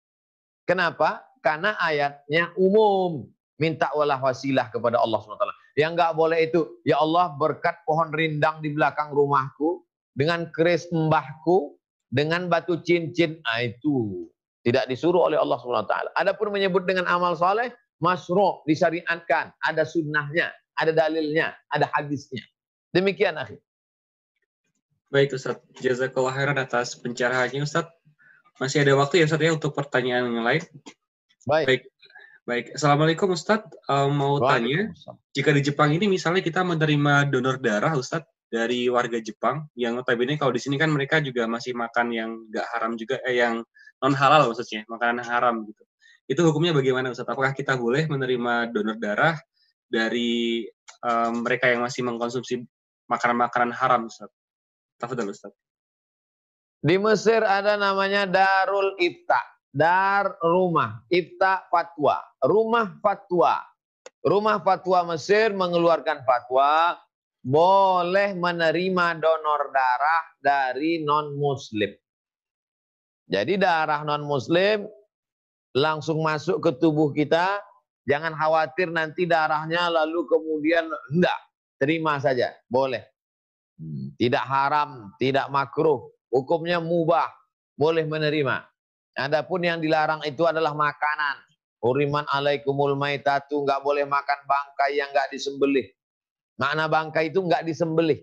Kenapa? Karena ayatnya umum. Minta walah wasilah kepada Allah SWT. Yang nggak boleh itu, ya Allah berkat pohon rindang di belakang rumahku, dengan keris mbahku, dengan batu cincin, itu tidak disuruh oleh Allah SWT. Adapun menyebut dengan amal soleh, masyru' disyariatkan, ada sunnahnya, ada dalilnya, ada hadisnya. Demikian akhir.
Baik Ustaz, jazakallah khairan atas pencerahannya Ustaz. Masih ada waktu ya Ustaz ya untuk pertanyaan yang lain? Baik. Assalamualaikum Ustaz, mau tanya, jika di Jepang ini misalnya kita menerima donor darah Ustaz dari warga Jepang, yang notabene kalau di sini kan mereka juga masih makan yang nggak haram juga, yang non halal maksudnya, makanan haram gitu. Itu hukumnya bagaimana Ustaz? Apakah kita boleh menerima donor darah dari mereka yang masih mengkonsumsi makanan-makanan haram Ustaz? Tafadhal Ustaz.
Di Mesir ada namanya Darul Ifta. Dar rumah, Ifta fatwa, rumah fatwa. Rumah fatwa Mesir mengeluarkan fatwa boleh menerima donor darah dari non-muslim. Jadi darah non-muslim langsung masuk ke tubuh kita, jangan khawatir nanti darahnya lalu kemudian enggak, terima saja, boleh. Tidak haram, tidak makruh, hukumnya mubah, boleh menerima. Adapun yang dilarang itu adalah makanan. Huriman alaikumul maitatu, enggak boleh makan bangkai yang enggak disembelih. Makna bangkai itu enggak disembelih.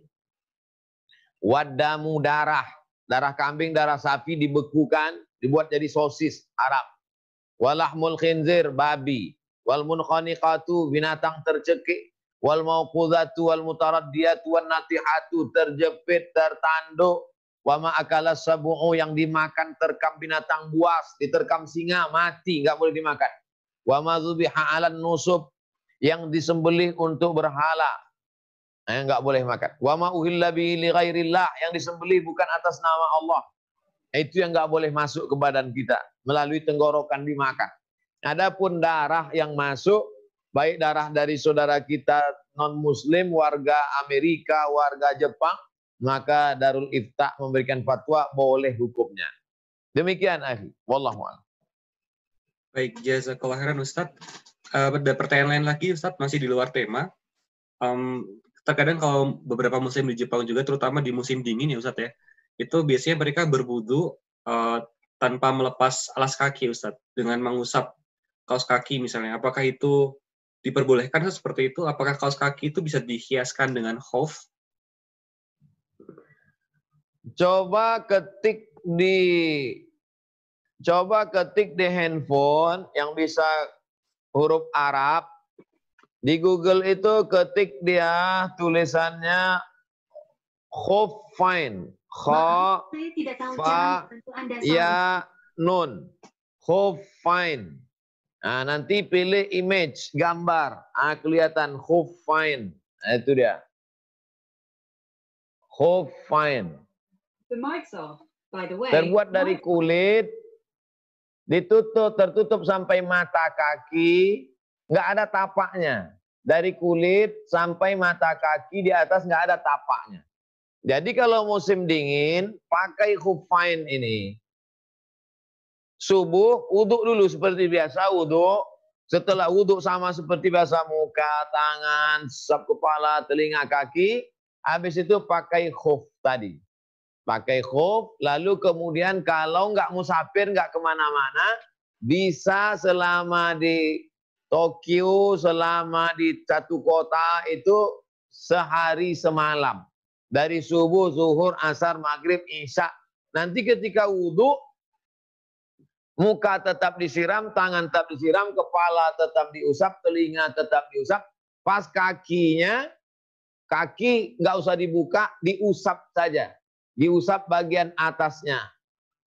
Wadamu darah, darah kambing, darah sapi dibekukan, dibuat jadi sosis Arab. Walahmul khinzir, babi. Wal munkhaniqatu, binatang tercekik. Wal mauqudhatu wal mutaraddiyatu wan natihatu, terjepit, tertanduk. Wama akala sabu'u, yang dimakan terkam binatang buas, diterkam singa, mati, nggak boleh dimakan. Wama dzubiha 'alan nusub, yang disembelih untuk berhala, nggak boleh makan. Wama uhilla bihi li ghairillah, yang disembelih bukan atas nama Allah, itu yang nggak boleh masuk ke badan kita, melalui tenggorokan dimakan. Adapun darah yang masuk, baik darah dari saudara kita non muslim, warga Amerika, warga Jepang, maka Darul Ifta memberikan fatwa boleh hukumnya. Demikian akhi, wallahu a'lam.
Baik, jazakallahu khairan Ustaz. Ada pertanyaan lain lagi Ustaz, masih di luar tema. Terkadang kalau beberapa musim di Jepang juga, terutama di musim dingin ya Ustaz ya, itu biasanya mereka berwudu tanpa melepas alas kaki Ustaz, dengan mengusap kaos kaki misalnya. Apakah itu diperbolehkan seperti itu? Apakah kaos kaki itu bisa dihiaskan dengan khuf?
Coba ketik di handphone yang bisa huruf Arab. Di Google itu ketik dia tulisannya khuffain. Kha, fa, ya, nun. Khuffain. Nah, nanti pilih image, gambar. Kelihatan khuffain. Nah, itu dia. Khuffain. Terbuat dari kulit, tertutup sampai mata kaki, nggak ada tapaknya. Dari kulit sampai mata kaki di atas nggak ada tapaknya. Jadi kalau musim dingin, pakai khuffain ini. Subuh, wudhu dulu seperti biasa, wudhu. Setelah wudhu sama seperti biasa, muka, tangan, sap kepala, telinga, kaki. Habis itu pakai khuf tadi. Pakai khuf, lalu kemudian kalau nggak musafir, nggak kemana-mana, bisa selama di Tokyo, selama di satu kota itu sehari semalam. Dari subuh, zuhur, asar, maghrib, isya. Nanti ketika wudhu, muka tetap disiram, tangan tetap disiram, kepala tetap diusap, telinga tetap diusap. Pas kakinya, kaki nggak usah dibuka, diusap saja. Diusap bagian atasnya,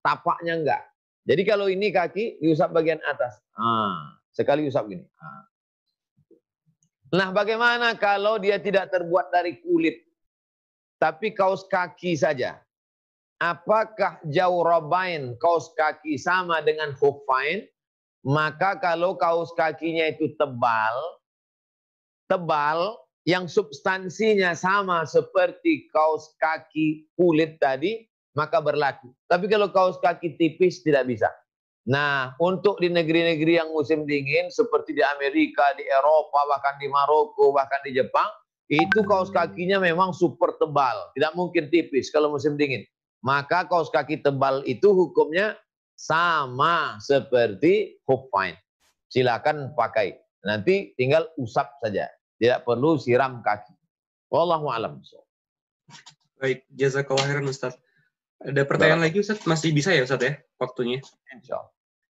tapaknya enggak. Jadi kalau ini kaki diusap bagian atas. Sekali usap gini. Nah, bagaimana kalau dia tidak terbuat dari kulit, tapi kaos kaki saja? Apakah jawrabain, kaos kaki, sama dengan khuffain? Maka kalau kaos kakinya itu tebal, yang substansinya sama seperti kaos kaki kulit tadi, maka berlaku. Tapi kalau kaos kaki tipis tidak bisa. Nah, untuk di negeri-negeri yang musim dingin, seperti di Amerika, di Eropa, bahkan di Maroko, bahkan di Jepang, itu kaos kakinya memang super tebal. Tidak mungkin tipis kalau musim dingin. Maka kaos kaki tebal itu hukumnya sama seperti khuffain. Silakan pakai. Nanti tinggal usap saja. Tidak perlu siram kaki. Wallahu a'lam.
Baik, jazakallahu khairan Ustaz. Ada pertanyaan lagi Ustaz? Masih bisa ya Ustaz ya waktunya?
Insya Allah.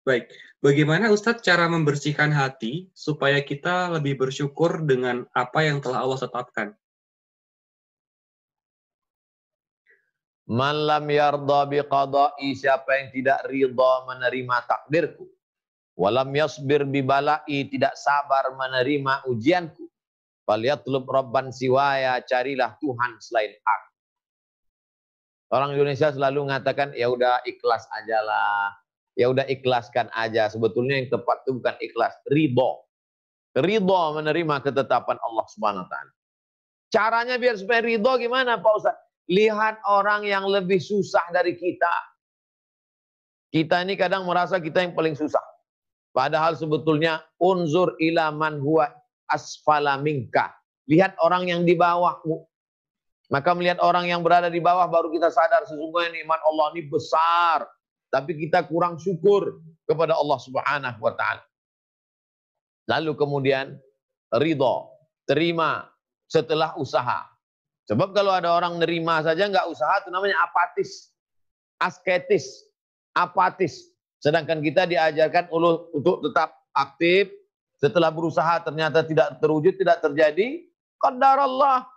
Baik, bagaimana Ustaz cara membersihkan hati supaya kita lebih bersyukur dengan apa yang telah Allah tetapkan?
Man lam yarda biqada'i, siapa yang tidak ridha menerima takdirku. Walam yasbir bibala'i, tidak sabar menerima ujianku. Falyatlub rabban siwaya, carilah Tuhan selain aku. Orang Indonesia selalu mengatakan, ya udah ikhlas ajalah. Ya udah ikhlaskan aja. Sebetulnya yang tepat itu bukan ikhlas, ridho. Ridho menerima ketetapan Allah Subhanahu wa taala. Caranya biar supaya ridho gimana Pak Ustaz? Lihat orang yang lebih susah dari kita. Kita ini kadang merasa kita yang paling susah. Padahal sebetulnya unzur ila man huwa asfala minka. Lihat orang yang di bawahmu. Maka melihat orang yang berada di bawah baru kita sadar sesungguhnya nikmat Allah ini besar. Tapi kita kurang syukur kepada Allah Subhanahu wa taala. Lalu kemudian ridho, terima setelah usaha. Sebab kalau ada orang nerima saja nggak usaha itu namanya apatis, asketis, apatis. Sedangkan kita diajarkan untuk tetap aktif. Setelah berusaha ternyata tidak terwujud, tidak terjadi, qadarallah.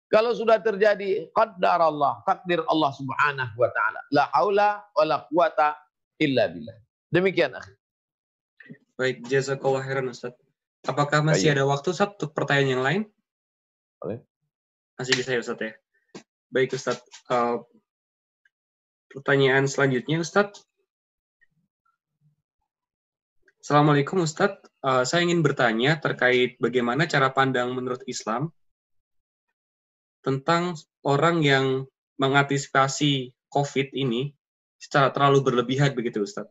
Kalau sudah terjadi, qadarallah, takdir Allah Subhanahu wa taala. La haula wala quwata illa billah. Demikian akhi.
Baik, jazakallahu khairan Ustaz. Apakah masih ada waktu Ustaz untuk pertanyaan yang lain?
Boleh.
Masih bisa ya Ustaz ya. Baik Ustaz. Pertanyaan selanjutnya Ustaz. Assalamualaikum Ustaz. Saya ingin bertanya terkait bagaimana cara pandang menurut Islam tentang orang yang mengantisipasi COVID ini secara terlalu berlebihan begitu, Ustaz?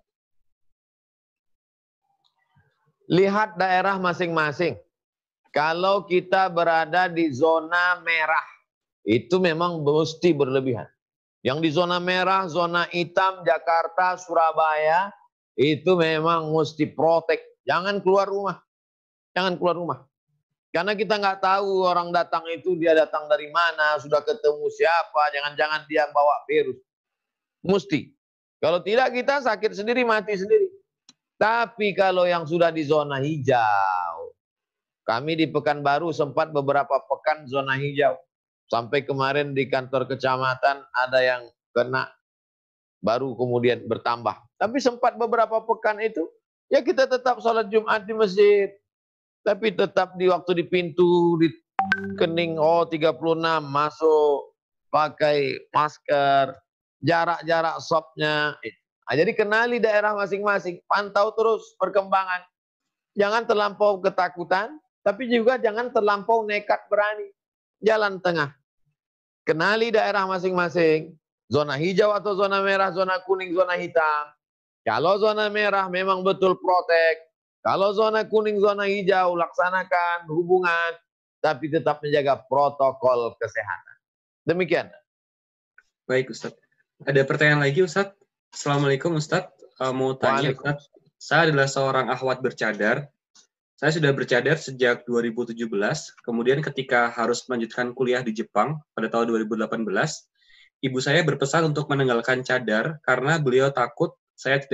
Lihat daerah masing-masing. Kalau kita berada di zona merah, itu memang mesti berlebihan. Yang di zona merah, zona hitam, Jakarta, Surabaya, itu memang mesti protek. Jangan keluar rumah. Jangan keluar rumah. Karena kita nggak tahu orang datang itu dia datang dari mana, sudah ketemu siapa, jangan-jangan dia bawa virus. Mesti. Kalau tidak kita sakit sendiri, mati sendiri. Tapi kalau yang sudah di zona hijau, kami di Pekanbaru sempat beberapa pekan zona hijau. Sampai kemarin di kantor kecamatan ada yang kena, baru kemudian bertambah. Tapi sempat beberapa pekan itu, ya kita tetap sholat Jumat di masjid. Tapi tetap di waktu di pintu, di kening, 36, masuk, pakai masker, jarak-jarak shopnya. Nah, jadi kenali daerah masing-masing, pantau terus perkembangan. Jangan terlampau ketakutan, tapi juga jangan terlampau nekat berani. Jalan tengah. Kenali daerah masing-masing. Zona hijau atau zona merah, zona kuning, zona hitam. Kalau zona merah memang betul protek. Kalau zona kuning, zona hijau, laksanakan hubungan. Tapi tetap menjaga protokol kesehatan. Demikian.
Baik, Ustaz. Ada pertanyaan lagi, Ustaz. Assalamualaikum, Ustaz. Mau tanya, Ustaz. Saya adalah seorang akhwat bercadar. Saya sudah bercadar sejak 2017, kemudian ketika harus melanjutkan kuliah di Jepang pada tahun 2018, ibu saya berpesan untuk meninggalkan cadar karena beliau takut saya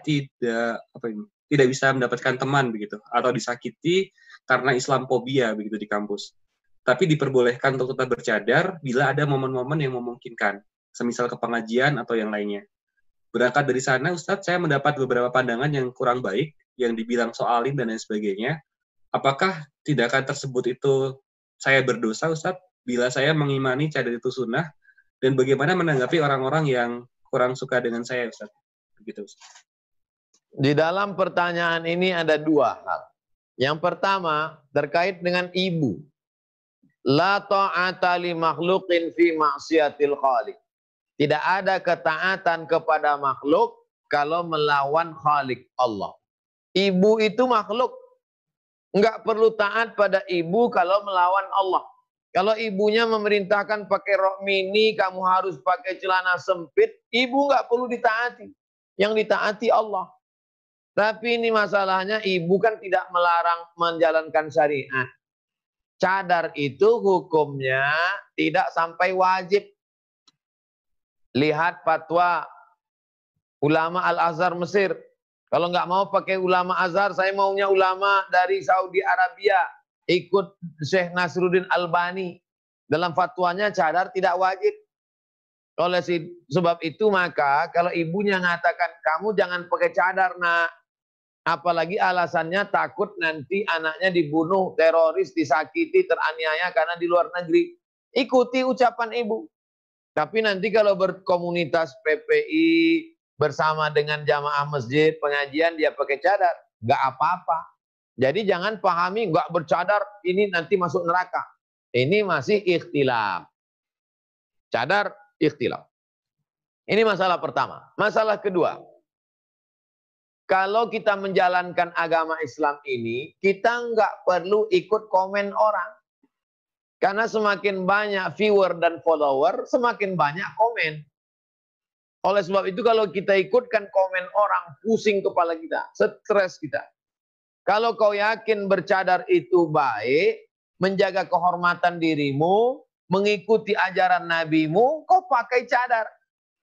tidak bisa mendapatkan teman begitu atau disakiti karena Islamophobia begitu di kampus. Tapi diperbolehkan untuk tetap bercadar bila ada momen-momen yang memungkinkan, semisal ke pengajian atau yang lainnya. Berangkat dari sana, Ustadz, saya mendapat beberapa pandangan yang kurang baik, yang dibilang soalim dan lain sebagainya. Apakah tindakan tersebut itu saya berdosa, Ustadz, bila saya mengimani cadar itu sunnah, dan bagaimana menanggapi orang-orang yang kurang suka dengan saya, Ustadz? Begitu, Ustadz.
Di dalam pertanyaan ini ada dua hal. Yang pertama, terkait dengan ibu. La ta'ata li makhluqin fi maksiatil khaliq. Tidak ada ketaatan kepada makhluk kalau melawan Khalik Allah. Ibu itu makhluk. Enggak perlu taat pada ibu kalau melawan Allah. Kalau ibunya memerintahkan pakai rok mini, kamu harus pakai celana sempit, ibu enggak perlu ditaati. Yang ditaati Allah. Tapi ini masalahnya, ibu kan tidak melarang menjalankan syariat. Cadar itu hukumnya tidak sampai wajib. Lihat fatwa ulama Al-Azhar Mesir. Kalau nggak mau pakai ulama Azhar, saya maunya ulama dari Saudi Arabia. Ikut Syekh Nasruddin Albani. Dalam fatwanya cadar tidak wajib. Oleh sebab itu maka kalau ibunya mengatakan kamu jangan pakai cadar nak. Apalagi alasannya takut nanti anaknya dibunuh, teroris, disakiti, teraniaya karena di luar negeri. Ikuti ucapan ibu. Tapi nanti kalau berkomunitas PPI bersama dengan jamaah masjid, pengajian dia pakai cadar, nggak apa-apa. Jadi jangan pahami nggak bercadar ini nanti masuk neraka. Ini masih ikhtilaf. Cadar ikhtilaf. Ini masalah pertama. Masalah kedua, kalau kita menjalankan agama Islam ini, kita nggak perlu ikut komen orang. Karena semakin banyak viewer dan follower, semakin banyak komen. Oleh sebab itu kalau kita ikutkan komen orang, pusing kepala kita, stres kita. Kalau kau yakin bercadar itu baik, menjaga kehormatan dirimu, mengikuti ajaran nabimu, kau pakai cadar.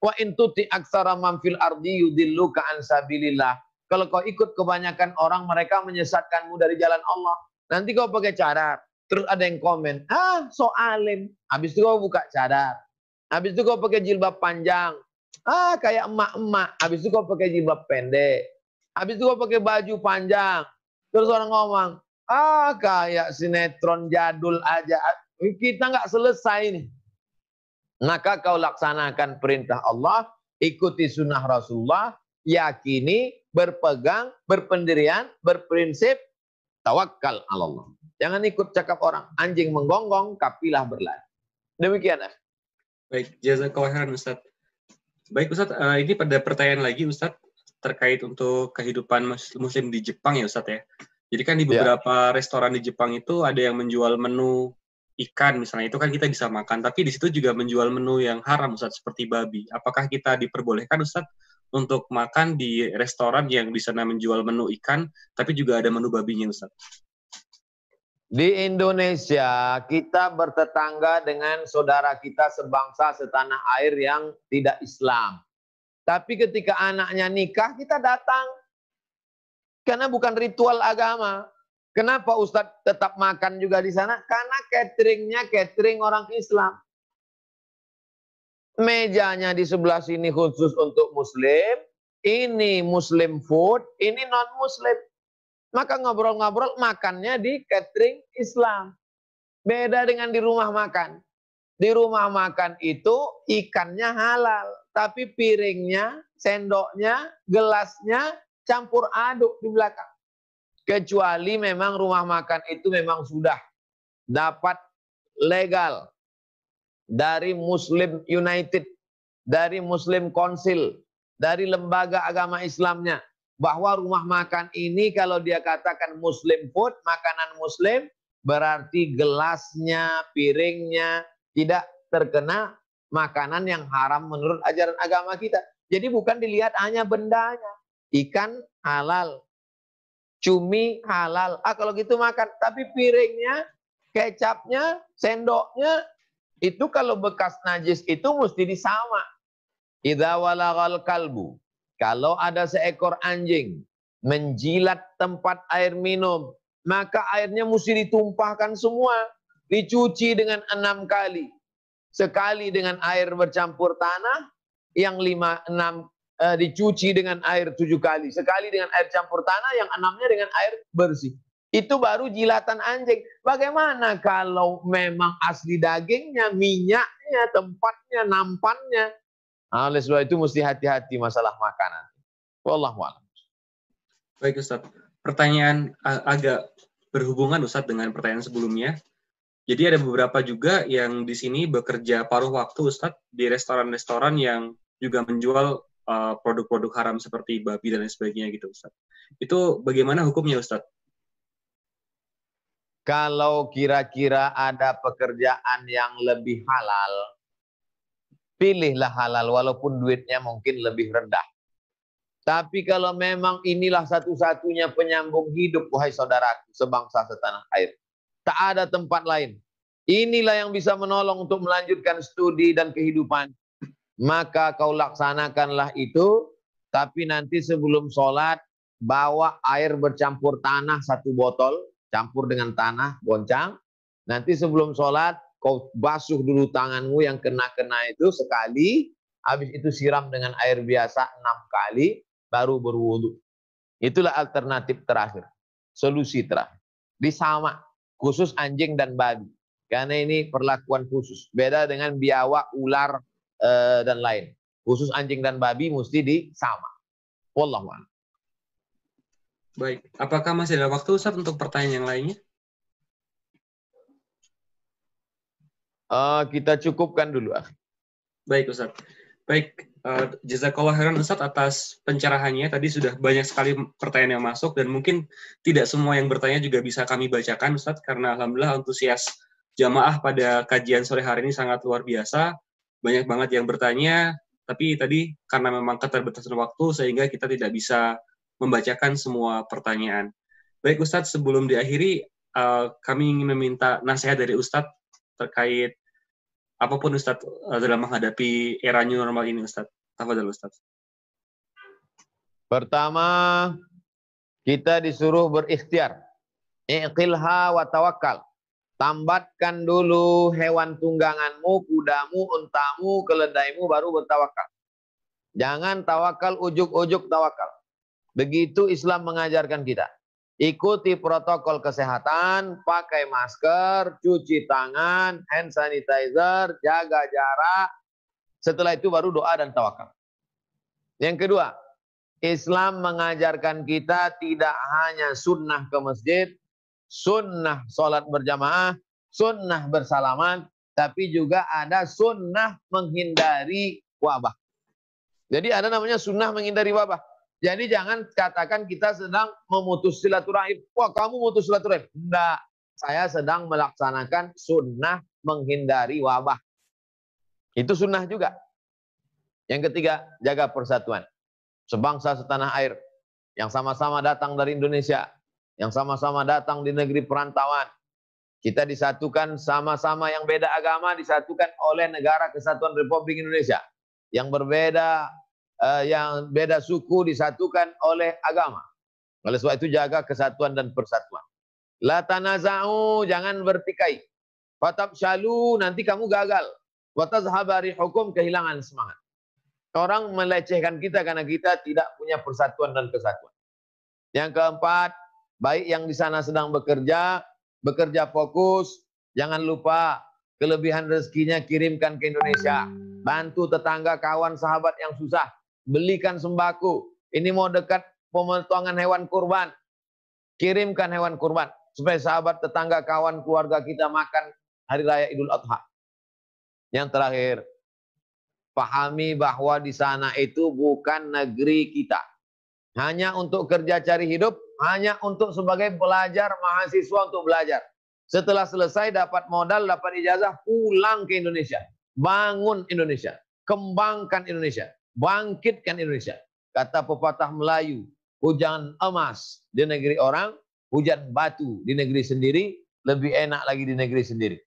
Wa in tuti aksara man fil ardi yudilluka an sabilillah. Kalau kau ikut kebanyakan orang, mereka menyesatkanmu dari jalan Allah. Nanti kau pakai cadar. Terus ada yang komen, so alim. Habis itu kau buka cadar. Habis itu kau pakai jilbab panjang. Kayak emak-emak. Habis itu kau pakai jilbab pendek. Habis itu kau pakai baju panjang. Terus orang ngomong, kayak sinetron jadul aja. Kita nggak selesai nih. Maka kau laksanakan perintah Allah, ikuti sunnah Rasulullah, yakini, berpegang, berpendirian, berprinsip, tawakal Allah. Jangan ikut cakap orang. Anjing menggonggong, kapilah berlari. Demikian.
Baik, jazakallah khairan Ustaz. Baik Ustaz, ini pada pertanyaan lagi Ustaz terkait untuk kehidupan muslim di Jepang ya Ustaz ya. Jadi kan di beberapa restoran di Jepang itu ada yang menjual menu ikan misalnya, itu kan kita bisa makan, tapi di situ juga menjual menu yang haram Ustaz, seperti babi. Apakah kita diperbolehkan Ustaz untuk makan di restoran yang di sana menjual menu ikan, tapi juga ada menu babinya Ustaz?
Di Indonesia, kita bertetangga dengan saudara kita sebangsa setanah air yang tidak Islam. Tapi ketika anaknya nikah, kita datang. Karena bukan ritual agama. Kenapa Ustadz tetap makan juga di sana? Karena cateringnya catering orang Islam. Mejanya di sebelah sini khusus untuk Muslim. Ini Muslim food, ini non-Muslim. Maka ngobrol-ngobrol makannya di catering Islam. Beda dengan di rumah makan. Di rumah makan itu ikannya halal. Tapi piringnya, sendoknya, gelasnya campur aduk di belakang. Kecuali memang rumah makan itu memang sudah dapat legal dari Muslim United, dari Muslim Council, dari lembaga agama Islamnya, bahwa rumah makan ini kalau dia katakan Muslim food, makanan Muslim, berarti gelasnya, piringnya tidak terkena makanan yang haram menurut ajaran agama kita. Jadi bukan dilihat hanya bendanya. Ikan halal, cumi halal. Kalau gitu makan. Tapi piringnya, kecapnya, sendoknya, itu kalau bekas najis itu mesti disama. Idza walagal kalbu. Kalau ada seekor anjing menjilat tempat air minum, maka airnya mesti ditumpahkan semua. Dicuci dengan 6 kali. Sekali dengan air bercampur tanah, yang 6 dicuci dengan air 7 kali. Sekali dengan air campur tanah, yang 6-nya dengan air bersih. Itu baru jilatan anjing. Bagaimana kalau memang asli dagingnya, minyaknya, tempatnya, nampannya? Oleh sebab itu mesti hati-hati masalah makanan. Wallahu a'lam.
Baik Ustaz. Pertanyaan agak berhubungan Ustaz dengan pertanyaan sebelumnya. Jadi ada beberapa juga yang di sini bekerja paruh waktu Ustaz di restoran-restoran yang juga menjual produk-produk haram seperti babi dan lain sebagainya gitu Ustaz. Itu bagaimana hukumnya Ustaz?
Kalau kira-kira ada pekerjaan yang lebih halal, pilihlah halal walaupun duitnya mungkin lebih rendah. Tapi kalau memang inilah satu-satunya penyambung hidup, wahai saudaraku sebangsa setanah air, tak ada tempat lain. Inilah yang bisa menolong untuk melanjutkan studi dan kehidupan. Maka kau laksanakanlah itu, tapi nanti sebelum sholat, bawa air bercampur tanah 1 botol, campur dengan tanah, goncang. Nanti sebelum sholat, kau basuh dulu tanganmu yang kena-kena itu sekali, habis itu siram dengan air biasa 6 kali, baru berwudu. Itulah alternatif terakhir, solusi terakhir. Disama, khusus anjing dan babi. Karena ini perlakuan khusus. Beda dengan biawak, ular, dan lain. Khusus anjing dan babi mesti disama. Wallahu a'lam.
Baik, apakah masih ada waktu Ustaz untuk pertanyaan yang lainnya?
Kita cukupkan dulu.
Baik Ustaz. Baik, jazakallah khairan Ustaz atas pencerahannya. Tadi sudah banyak sekali pertanyaan yang masuk dan mungkin tidak semua yang bertanya juga bisa kami bacakan Ustaz, karena alhamdulillah antusias jamaah pada kajian sore hari ini sangat luar biasa. Banyak banget yang bertanya, tapi tadi karena memang keterbatasan waktu sehingga kita tidak bisa membacakan semua pertanyaan. Baik Ustadz, sebelum diakhiri, kami ingin meminta nasihat dari Ustadz terkait apapun Ustadz dalam menghadapi era new normal ini Ustadz. Tafadhol Ustadz.
Pertama, kita disuruh berikhtiar. Iqilha wa tawakkal. Tambatkan dulu hewan tungganganmu, kudamu, untamu, keledaimu, baru bertawakal. Jangan tawakal ujuk-ujuk tawakal. Begitu Islam mengajarkan kita. Ikuti protokol kesehatan, pakai masker, cuci tangan, hand sanitizer, jaga jarak. Setelah itu baru doa dan tawakal. Yang kedua, Islam mengajarkan kita tidak hanya sunnah ke masjid, sunnah sholat berjamaah, sunnah bersalaman, tapi juga ada sunnah menghindari wabah. Jadi ada namanya sunnah menghindari wabah. Jadi jangan katakan kita sedang memutus silaturahim. Wah, kamu mutus silaturahim. Enggak, saya sedang melaksanakan sunnah menghindari wabah. Itu sunnah juga. Yang ketiga, jaga persatuan. Sebangsa setanah air yang sama-sama datang dari Indonesia, yang sama-sama datang di negeri perantauan. Kita disatukan sama-sama, yang beda agama disatukan oleh Negara Kesatuan Republik Indonesia. Yang berbeda, yang beda suku disatukan oleh agama. Oleh sebab itu jaga kesatuan dan persatuan. La tanaza'u, jangan bertikai. Fatabshalu, nanti kamu gagal. Wa tazhaba rihukum, kehilangan semangat. Orang melecehkan kita karena kita tidak punya persatuan dan kesatuan. Yang keempat, baik yang di sana sedang bekerja fokus, jangan lupa kelebihan rezekinya kirimkan ke Indonesia. Bantu tetangga, kawan, sahabat yang susah. Belikan sembako. Ini mau dekat pemotongan hewan kurban. Kirimkan hewan kurban. Supaya sahabat, tetangga, kawan, keluarga kita makan hari raya Idul Adha. Yang terakhir, pahami bahwa di sana itu bukan negeri kita. Hanya untuk kerja cari hidup, hanya untuk sebagai pelajar, mahasiswa untuk belajar. Setelah selesai dapat modal, dapat ijazah, pulang ke Indonesia. Bangun Indonesia. Kembangkan Indonesia. Bangkitkan Indonesia. Kata pepatah Melayu, hujan emas di negeri orang, hujan batu di negeri sendiri, lebih enak lagi di negeri sendiri.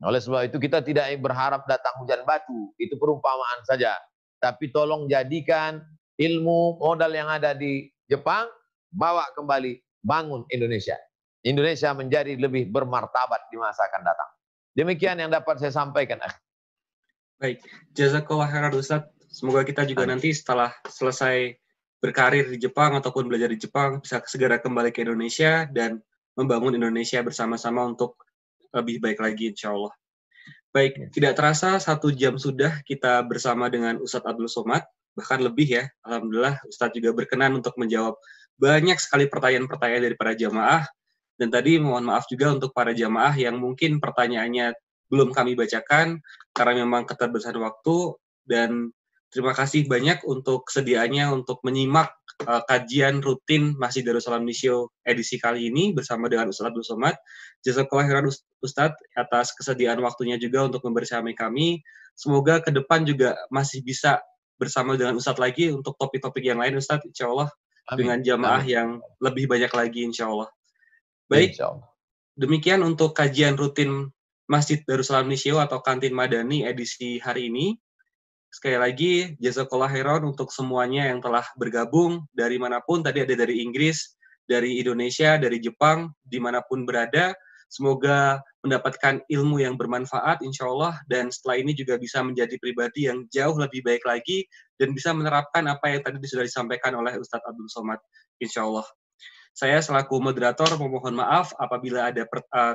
Oleh sebab itu kita tidak berharap datang hujan batu. Itu perumpamaan saja. Tapi tolong jadikan ilmu modal yang ada di Jepang, bawa kembali, bangun Indonesia. Indonesia menjadi lebih bermartabat di masa akan datang. Demikian yang dapat saya sampaikan.
Baik, jazakallah khairan Ustaz. Semoga kita juga nanti setelah selesai berkarir di Jepang ataupun belajar di Jepang bisa segera kembali ke Indonesia dan membangun Indonesia bersama-sama untuk lebih baik lagi, insya Allah. Baik, tidak terasa 1 jam sudah kita bersama dengan Ustadz Abdul Somad, bahkan lebih ya. Alhamdulillah, Ustadz juga berkenan untuk menjawab banyak sekali pertanyaan-pertanyaan dari para jamaah. Dan tadi mohon maaf juga untuk para jamaah yang mungkin pertanyaannya belum kami bacakan, karena memang keterbatasan waktu. Dan terima kasih banyak untuk kesediaannya untuk menyimak kajian rutin Masjid Darussalam Nisio edisi kali ini bersama dengan Ustadz Abdul Somad. Jazakallah khairan Ustadz atas kesediaan waktunya juga untuk membersamai kami. Semoga ke depan juga masih bisa bersama dengan Ustadz lagi untuk topik-topik yang lain Ustadz, insya Allah. Amin. Dengan jamaah yang lebih banyak lagi insya Allah. Baik, demikian untuk kajian rutin Masjid Darussalam Nisio atau Kantin Madani edisi hari ini. Sekali lagi, jazakallah khairan untuk semuanya yang telah bergabung dari manapun. Tadi ada dari Inggris, dari Indonesia, dari Jepang, dimanapun berada. Semoga mendapatkan ilmu yang bermanfaat, insya Allah. Dan setelah ini juga bisa menjadi pribadi yang jauh lebih baik lagi. Dan bisa menerapkan apa yang tadi sudah disampaikan oleh Ustadz Abdul Somad, insya Allah. Saya selaku moderator memohon maaf apabila ada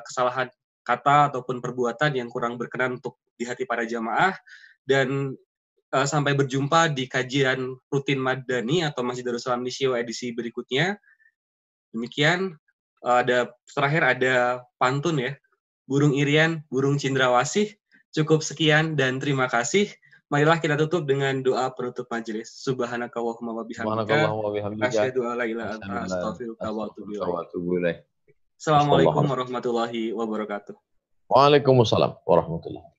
kesalahan kata ataupun perbuatan yang kurang berkenan untuk di hati para jamaah. Dan sampai berjumpa di kajian rutin Madani atau Masjid Darussalam Nisio edisi berikutnya. Demikian, terakhir ada pantun ya. Burung irian, burung cendrawasih. Cukup sekian dan terima kasih. Marilah kita tutup dengan doa penutup majelis. Subhanakallahumma wa bihamdika. Asyhadu an la ilaha illa anta astaghfiruka wa atubu ilaik. Assalamualaikum warahmatullahi wabarakatuh.
Waalaikumsalam warahmatullahi wabarakatuh.